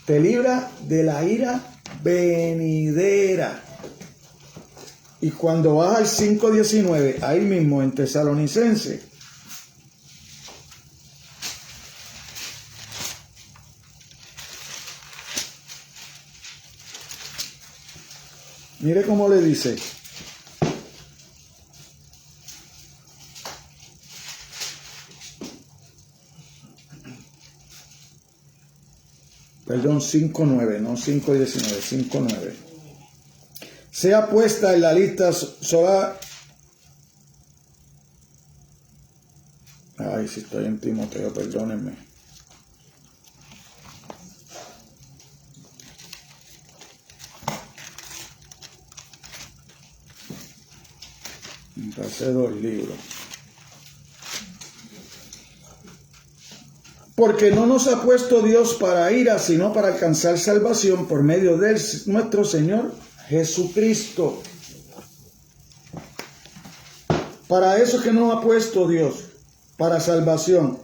Te libra de la ira venidera. Y cuando vas al 5:19, ahí mismo en Tesalonicenses, mire cómo le dice: perdón, 5:9, no 5:19, 5:9. Sea puesta en la lista sola. Ay, si estoy en Timoteo, perdónenme. Pasé 2 libros. Porque no nos ha puesto Dios para ira, sino para alcanzar salvación por medio de nuestro Señor Jesucristo. Para eso que nos ha puesto Dios, para salvación.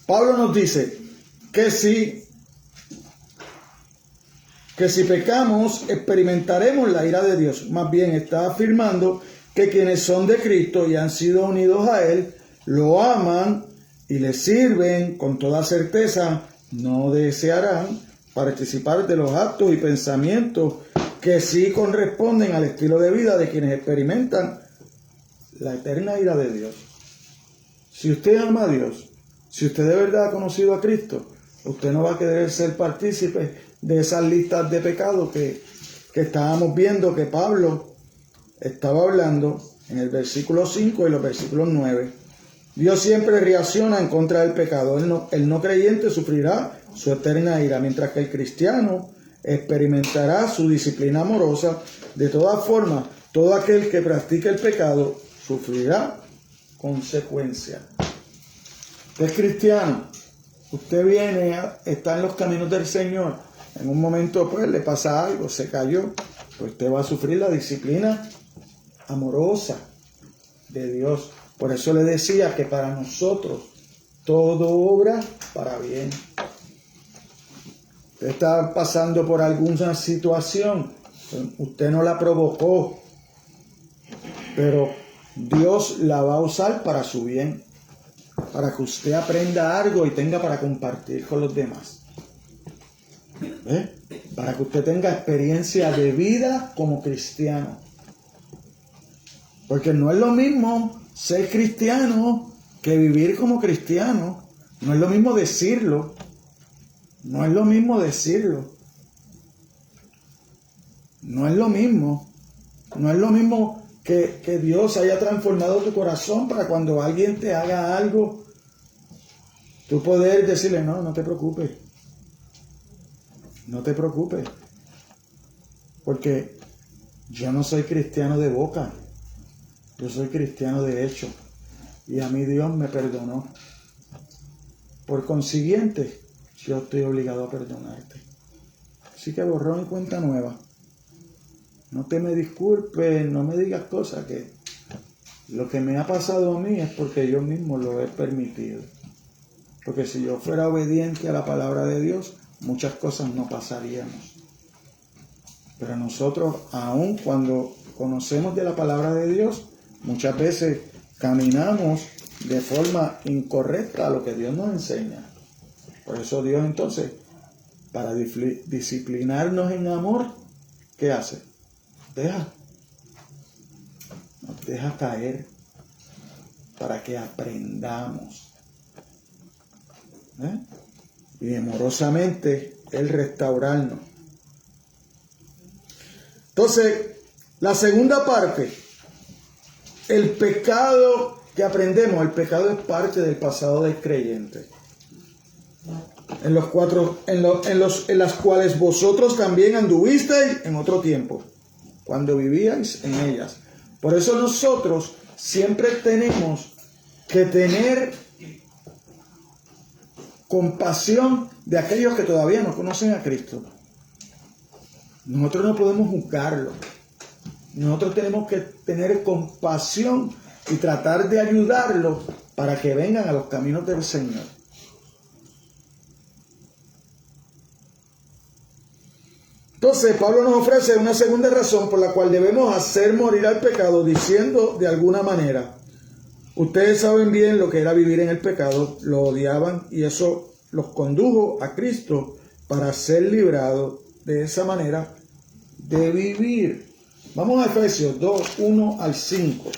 Pablo nos dice que si pecamos, experimentaremos la ira de Dios. Más bien está afirmando que quienes son de Cristo y han sido unidos a Él, lo aman y le sirven con toda certeza, no desearán participar de los actos y pensamientos que sí corresponden al estilo de vida de quienes experimentan la eterna ira de Dios. Si usted ama a Dios, si usted de verdad ha conocido a Cristo, usted no va a querer ser partícipe de esas listas de pecados que estábamos viendo que Pablo estaba hablando en el versículo 5 y los versículos 9. Dios siempre reacciona en contra del pecado. El no creyente sufrirá su eterna ira, mientras que el cristiano experimentará su disciplina amorosa. De todas formas, todo aquel que practique el pecado sufrirá consecuencias. Usted es cristiano, usted viene, está en los caminos del Señor, en un momento pues le pasa algo, se cayó, pues usted va a sufrir la disciplina amorosa de Dios. Por eso le decía que para nosotros todo obra para bien. Usted está pasando por alguna situación, usted no la provocó, pero Dios la va a usar para su bien, para que usted aprenda algo y tenga para compartir con los demás. Para que usted tenga experiencia de vida como cristiano. Porque no es lo mismo ser cristiano que vivir como cristiano. No es lo mismo decirlo. No es lo mismo decirlo. No es lo mismo. No es lo mismo que Dios haya transformado tu corazón para cuando alguien te haga algo, tú poder decirle: no te preocupes, no te preocupes, porque yo no soy cristiano de boca, yo soy cristiano de hecho, y a mí Dios me perdonó. Por consiguiente, yo estoy obligado a perdonarte. Así que borrón y cuenta nueva. No te me disculpes, no me digas cosas que lo que me ha pasado a mí es porque yo mismo lo he permitido. Porque si yo fuera obediente a la palabra de Dios, muchas cosas no pasaríamos. Pero nosotros, aun cuando conocemos de la palabra de Dios, muchas veces caminamos de forma incorrecta a lo que Dios nos enseña. Por eso Dios entonces, para disciplinarnos en amor, ¿qué hace? Nos deja caer para que aprendamos. Y amorosamente Él restaurarnos. Entonces, la segunda parte, el pecado que aprendemos, el pecado es parte del pasado del creyente. En las cuales vosotros también anduvisteis en otro tiempo, cuando vivíais en ellas. Por eso nosotros siempre tenemos que tener compasión de aquellos que todavía no conocen a Cristo. Nosotros no podemos juzgarlo. Nosotros tenemos que tener compasión y tratar de ayudarlos para que vengan a los caminos del Señor. Entonces, Pablo nos ofrece una segunda razón por la cual debemos hacer morir al pecado, diciendo de alguna manera: ustedes saben bien lo que era vivir en el pecado, lo odiaban y eso los condujo a Cristo para ser librados de esa manera de vivir. Vamos a Efesios 2, 1 al 5.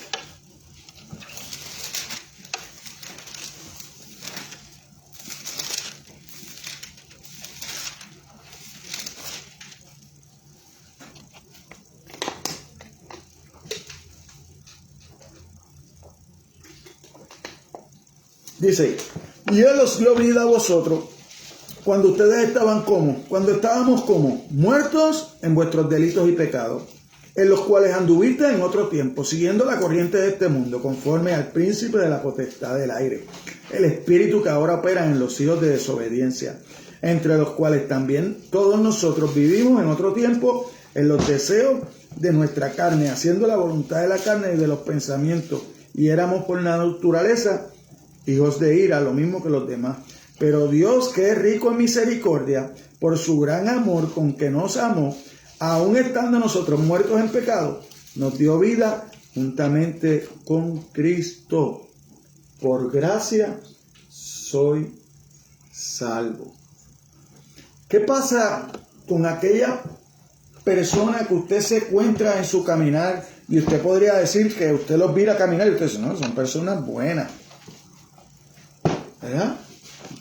Dice: y Él os dio vida a vosotros cuando ustedes estaban como, cuando estábamos como muertos en vuestros delitos y pecados, en los cuales anduviste en otro tiempo, siguiendo la corriente de este mundo, conforme al príncipe de la potestad del aire, el espíritu que ahora opera en los hijos de desobediencia, entre los cuales también todos nosotros vivimos en otro tiempo en los deseos de nuestra carne, haciendo la voluntad de la carne y de los pensamientos, y éramos por la naturaleza hijos de ira, lo mismo que los demás. Pero Dios, que es rico en misericordia, por su gran amor con que nos amó, aun estando nosotros muertos en pecado, nos dio vida juntamente con Cristo. Por gracia soy salvo. ¿Qué pasa con aquella persona que usted se encuentra en su caminar y usted podría decir que usted los mira caminar y usted dice: no, son personas buenas, ¿verdad?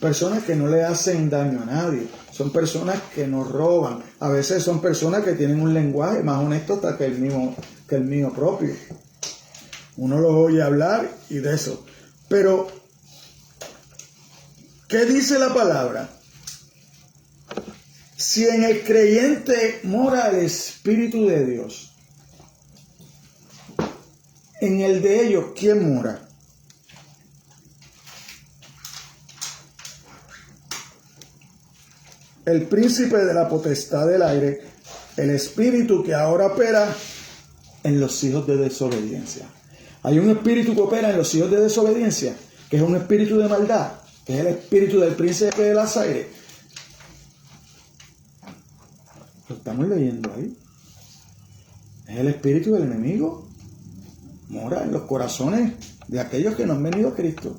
Personas que no le hacen daño a nadie, son personas que no roban, a veces son personas que tienen un lenguaje más honesto hasta que el mío propio. Uno los oye hablar y de eso. Pero, ¿qué dice la palabra? Si en el creyente mora el Espíritu de Dios, en el de ellos, ¿quién mora? El príncipe de la potestad del aire, el espíritu que ahora opera en los hijos de desobediencia. Hay un espíritu que opera en los hijos de desobediencia, que es un espíritu de maldad, que es el espíritu del príncipe de los aires. Lo estamos leyendo ahí. Es el espíritu del enemigo. Mora en los corazones de aquellos que no han venido a Cristo.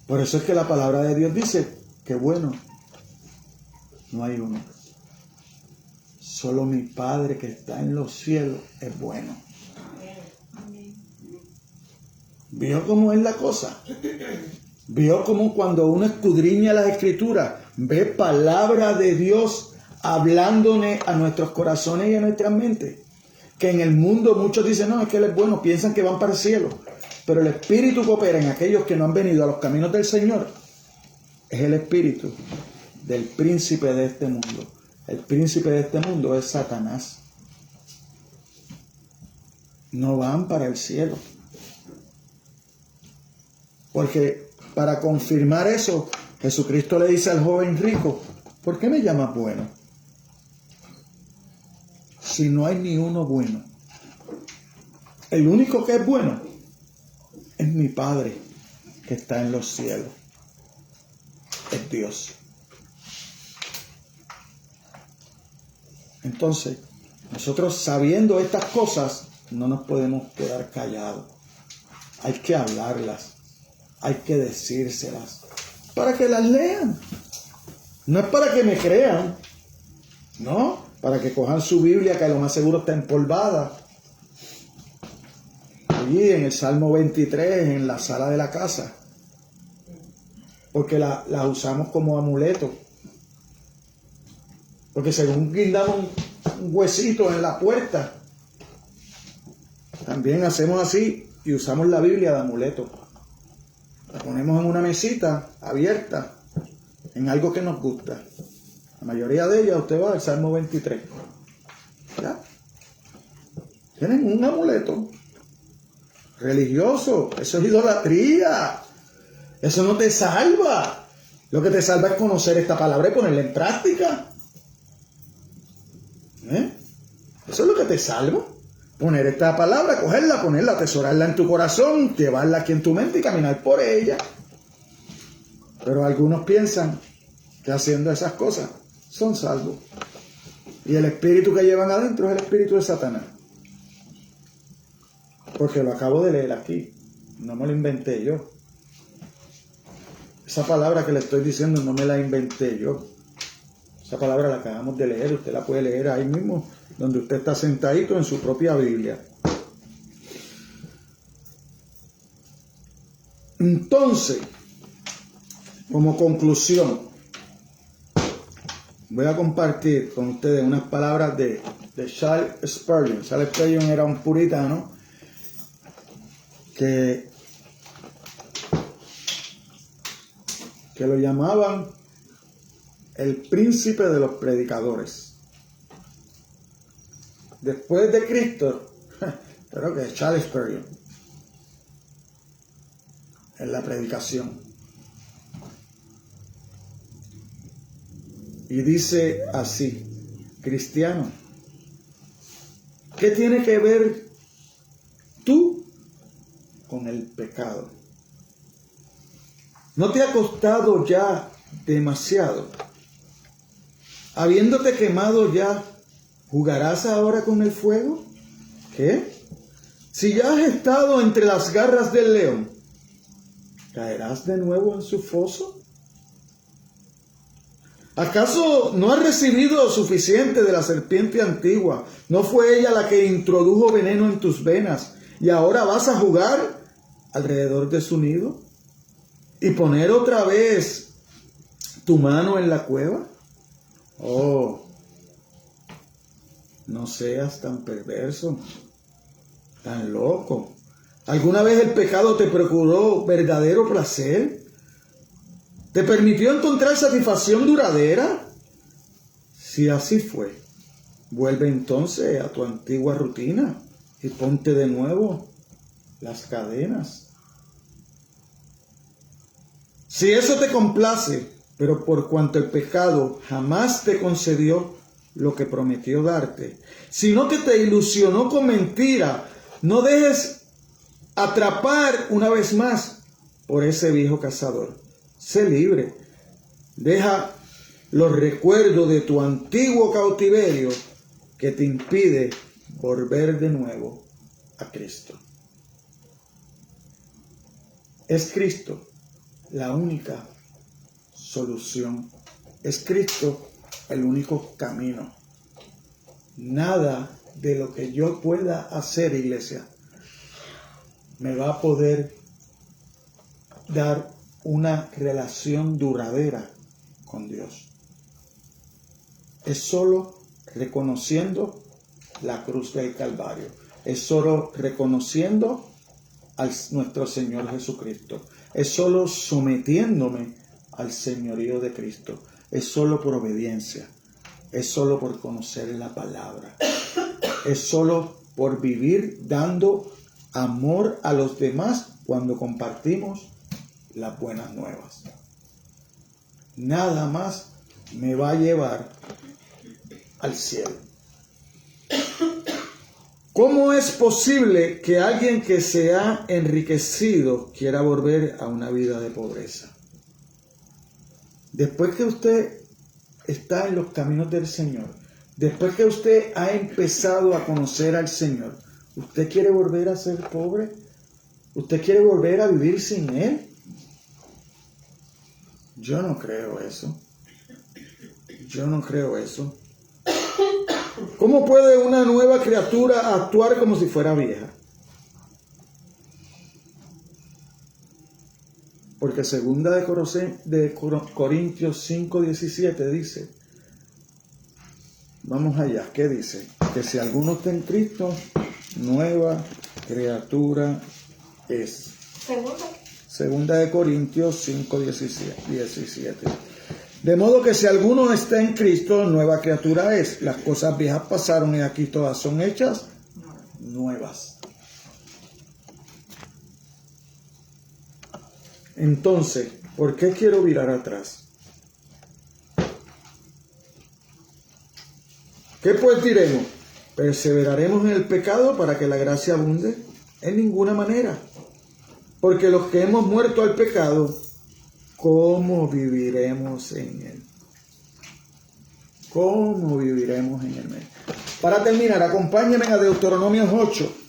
Por eso es que la palabra de Dios dice: qué bueno, no hay uno. Solo mi Padre que está en los cielos es bueno. ¿Vio cómo es la cosa? ¿Vio cómo cuando uno escudriña las Escrituras, ve palabra de Dios hablándole a nuestros corazones y a nuestras mentes? Que en el mundo muchos dicen: no, es que Él es bueno, piensan que van para el cielo. Pero el Espíritu que opera en aquellos que no han venido a los caminos del Señor es el Espíritu del príncipe de este mundo. El príncipe de este mundo es Satanás. No van para el cielo. Porque para confirmar eso, Jesucristo le dice al joven rico, ¿por qué me llamas bueno? Si no hay ni uno bueno. El único que es bueno es mi Padre que está en los cielos. Es Dios. Entonces, nosotros sabiendo estas cosas, no nos podemos quedar callados. Hay que hablarlas. Hay que decírselas. Para que las lean. No es para que me crean. No, para que cojan su Biblia, que lo más seguro está empolvada. Allí en el Salmo 23, en la sala de la casa. Porque la usamos como amuleto. Porque según guindamos un huesito en la puerta, también hacemos así y usamos la Biblia de amuleto. La ponemos en una mesita abierta, en algo que nos gusta. La mayoría de ellas usted va al Salmo 23. ¿Ya? Tienen un amuleto religioso. Eso es idolatría. Eso no te salva. Lo que te salva es conocer esta palabra y ponerla en práctica. Eso es lo que te salva. Poner esta palabra, cogerla, ponerla, atesorarla en tu corazón, llevarla aquí en tu mente y caminar por ella. Pero algunos piensan que haciendo esas cosas son salvos. Y el espíritu que llevan adentro es el espíritu de Satanás. Porque lo acabo de leer aquí. No me lo inventé yo. Esa palabra que le estoy diciendo no me la inventé yo. Esa palabra la acabamos de leer. Usted la puede leer ahí mismo, donde usted está sentadito en su propia Biblia. Entonces, como conclusión, voy a compartir con ustedes unas palabras de Charles Spurgeon. Charles Spurgeon era un puritano que lo llamaban el príncipe de los predicadores. Después de Cristo, creo que es Charles Spurgeon en la predicación. Y dice así: cristiano, ¿qué tiene que ver tú con el pecado? ¿No te ha costado ya demasiado? Habiéndote quemado ya, ¿jugarás ahora con el fuego? ¿Qué? Si ya has estado entre las garras del león, ¿caerás de nuevo en su foso? ¿Acaso no has recibido suficiente de la serpiente antigua? ¿No fue ella la que introdujo veneno en tus venas y ahora vas a jugar alrededor de su nido? ¿Y poner otra vez tu mano en la cueva? Oh, no seas tan perverso, tan loco. ¿Alguna vez el pecado te procuró verdadero placer? ¿Te permitió encontrar satisfacción duradera? Si así fue, vuelve entonces a tu antigua rutina y ponte de nuevo las cadenas. Si eso te complace, pero por cuanto el pecado jamás te concedió lo que prometió darte, sino que te ilusionó con mentira, no dejes atrapar una vez más por ese viejo cazador. Sé libre. Deja los recuerdos de tu antiguo cautiverio que te impide volver de nuevo a Cristo. Es Cristo la única solución. Es Cristo el único camino. Nada de lo que yo pueda hacer, iglesia, me va a poder dar una relación duradera con Dios. Es solo reconociendo la cruz del Calvario. Es solo reconociendo a nuestro Señor Jesucristo. Es solo sometiéndome al señorío de Cristo. es solo por obediencia, es solo por conocer la palabra, es solo por vivir dando amor a los demás cuando compartimos las buenas nuevas. Nada más me va a llevar al cielo. ¿Cómo es posible que alguien que se ha enriquecido quiera volver a una vida de pobreza? Después que usted está en los caminos del Señor, después que usted ha empezado a conocer al Señor, ¿usted quiere volver a ser pobre? ¿Usted quiere volver a vivir sin Él? Yo no creo eso. Yo no creo eso. ¿Cómo puede una nueva criatura actuar como si fuera vieja? Porque segunda de Corintios 5:17 dice, vamos allá, ¿qué dice? Que si alguno está en Cristo, nueva criatura es. Segunda de Corintios 5:17. De modo que si alguno está en Cristo, nueva criatura es. Las cosas viejas pasaron y aquí todas son hechas nuevas. Entonces, ¿por qué quiero virar atrás? ¿Qué pues diremos? ¿Perseveraremos en el pecado para que la gracia abunde? En ninguna manera. Porque los que hemos muerto al pecado, ¿cómo viviremos en él? ¿Cómo viviremos en él? Para terminar, acompáñenme a Deuteronomio 8.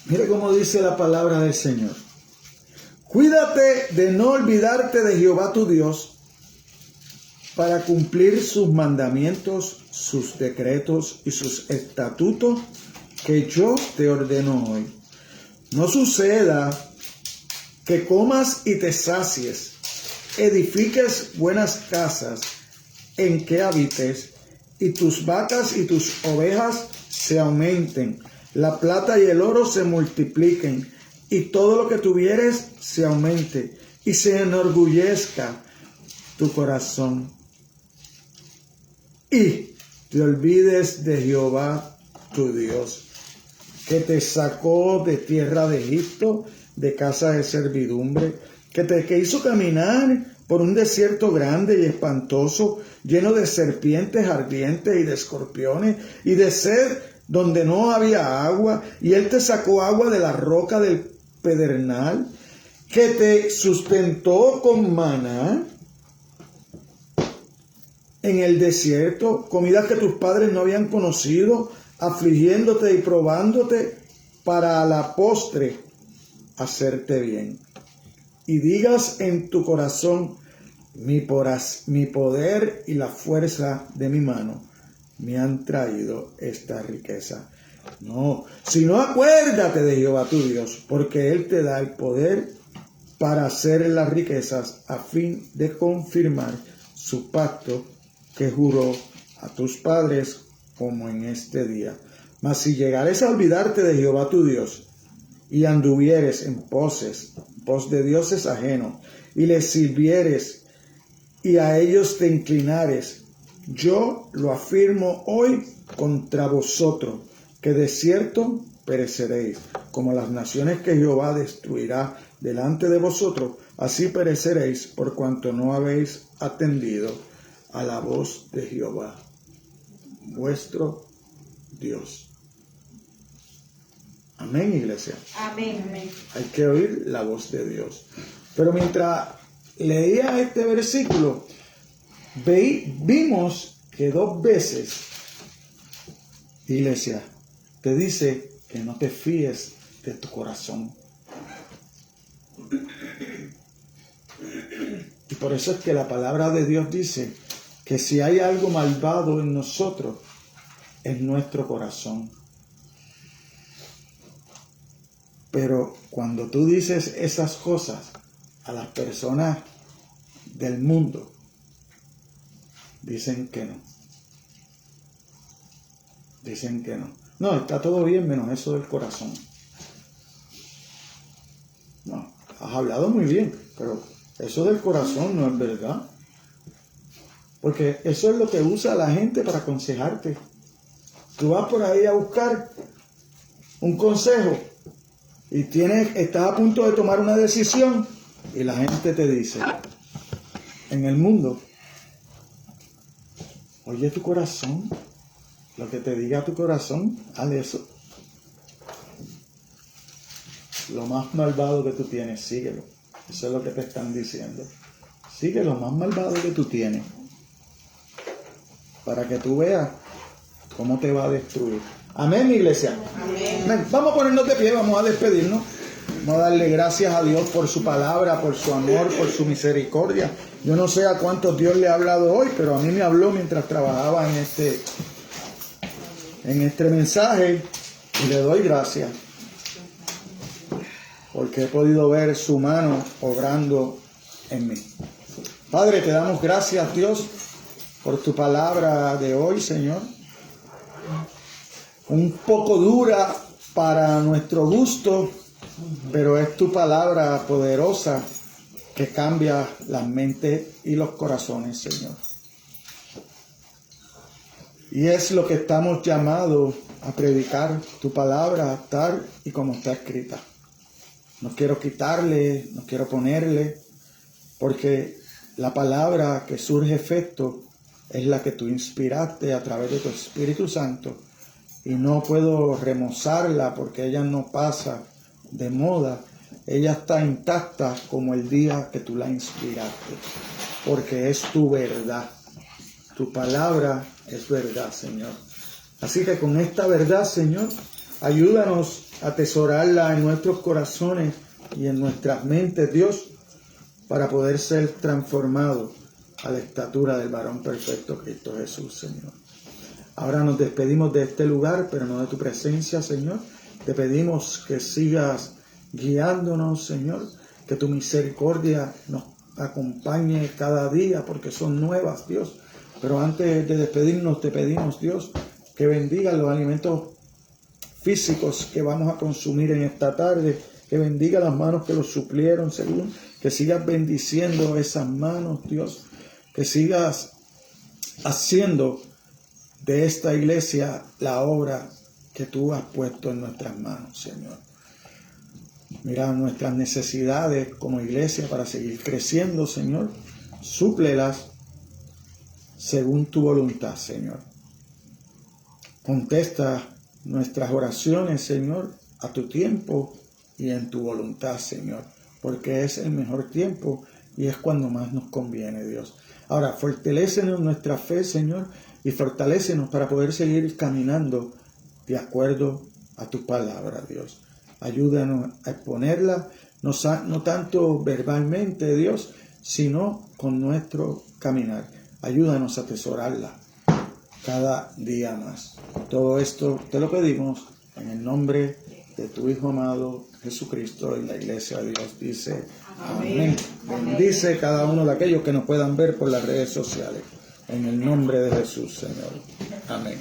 Mire cómo dice la palabra del Señor. Cuídate de no olvidarte de Jehová tu Dios para cumplir sus mandamientos, sus decretos y sus estatutos que yo te ordeno hoy. No suceda que comas y te sacies, edifiques buenas casas en que habites, y tus vacas y tus ovejas se aumenten, la plata y el oro se multipliquen, y todo lo que tuvieres se aumente, y se enorgullezca tu corazón. Y te olvides de Jehová tu Dios, que te sacó de tierra de Egipto, de casa de servidumbre, que hizo caminar por un desierto grande y espantoso, lleno de serpientes ardientes y de escorpiones, y de sed donde no había agua, y él te sacó agua de la roca del pedernal, que te sustentó con maná en el desierto, comida que tus padres no habían conocido, afligiéndote y probándote para a la postre hacerte bien. Y digas en tu corazón, mi poder y la fuerza de mi mano me han traído esta riqueza. No, sino acuérdate de Jehová tu Dios, porque Él te da el poder para hacer las riquezas a fin de confirmar su pacto que juró a tus padres como en este día. Mas si llegares a olvidarte de Jehová tu Dios y anduvieres en pos de dioses ajenos y les sirvieres y a ellos te inclinares, yo lo afirmo hoy contra vosotros, que de cierto pereceréis, como las naciones que Jehová destruirá delante de vosotros, así pereceréis por cuanto no habéis atendido a la voz de Jehová, vuestro Dios. Amén, iglesia. Amén. Amén. Hay que oír la voz de Dios. Pero mientras leía este versículo, vimos que 2 veces, iglesia, te dice que no te fíes de tu corazón. Y por eso es que la palabra de Dios dice que si hay algo malvado en nosotros, es nuestro corazón. Pero cuando tú dices esas cosas a las personas del mundo, dicen que no. Dicen que no. No, está todo bien menos eso del corazón. No, has hablado muy bien, pero eso del corazón no es verdad. Porque eso es lo que usa la gente para aconsejarte. Tú vas por ahí a buscar un consejo y estás a punto de tomar una decisión y la gente te dice, en el mundo, oye tu corazón, lo que te diga tu corazón, haz eso. Lo más malvado que tú tienes, síguelo. Eso es lo que te están diciendo. Sigue lo más malvado que tú tienes, para que tú veas cómo te va a destruir. Amén, mi iglesia. Amén. Vamos a ponernos de pie, vamos a despedirnos. Vamos a darle gracias a Dios por su palabra, por su amor, por su misericordia. Yo no sé a cuántos Dios le ha hablado hoy, pero a mí me habló mientras trabajaba en este mensaje y le doy gracias porque he podido ver su mano obrando en mí. Padre, te damos gracias, Dios, por tu palabra de hoy, Señor. Un poco dura para nuestro gusto, pero es tu palabra poderosa que cambia las mentes y los corazones, Señor. Y es lo que estamos llamados a predicar, tu palabra tal y como está escrita. No quiero quitarle, no quiero ponerle, porque la palabra que surge efecto es la que tú inspiraste a través de tu Espíritu Santo. Y no puedo remozarla porque ella no pasa de moda. Ella está intacta como el día que tú la inspiraste. Porque es tu verdad. Tu palabra es verdad, Señor. Así que con esta verdad, Señor, ayúdanos a atesorarla en nuestros corazones y en nuestras mentes, Dios, para poder ser transformados a la estatura del varón perfecto Cristo Jesús, Señor. Ahora nos despedimos de este lugar, pero no de tu presencia, Señor. Te pedimos que sigas guiándonos, Señor, que tu misericordia nos acompañe cada día, porque son nuevas, Dios. Pero antes de despedirnos, te pedimos, Dios, que bendiga los alimentos físicos que vamos a consumir en esta tarde, que bendiga las manos que los suplieron, según, que sigas bendiciendo esas manos, Dios, que sigas haciendo de esta iglesia la obra que tú has puesto en nuestras manos, Señor. Mira nuestras necesidades como iglesia para seguir creciendo, Señor. Súplelas según tu voluntad, Señor. Contesta nuestras oraciones, Señor, a tu tiempo y en tu voluntad, Señor, porque es el mejor tiempo y es cuando más nos conviene, Dios. Ahora, fortalécenos nuestra fe, Señor, y fortalécenos para poder seguir caminando de acuerdo a tu palabra, Dios. Ayúdanos a exponerla, no tanto verbalmente, Dios, sino con nuestro caminar. Ayúdanos a atesorarla cada día más. Todo esto te lo pedimos en el nombre de tu Hijo amado Jesucristo, y la iglesia de Dios dice amén. Bendice cada uno de aquellos que nos puedan ver por las redes sociales. En el nombre de Jesús, Señor. Amén.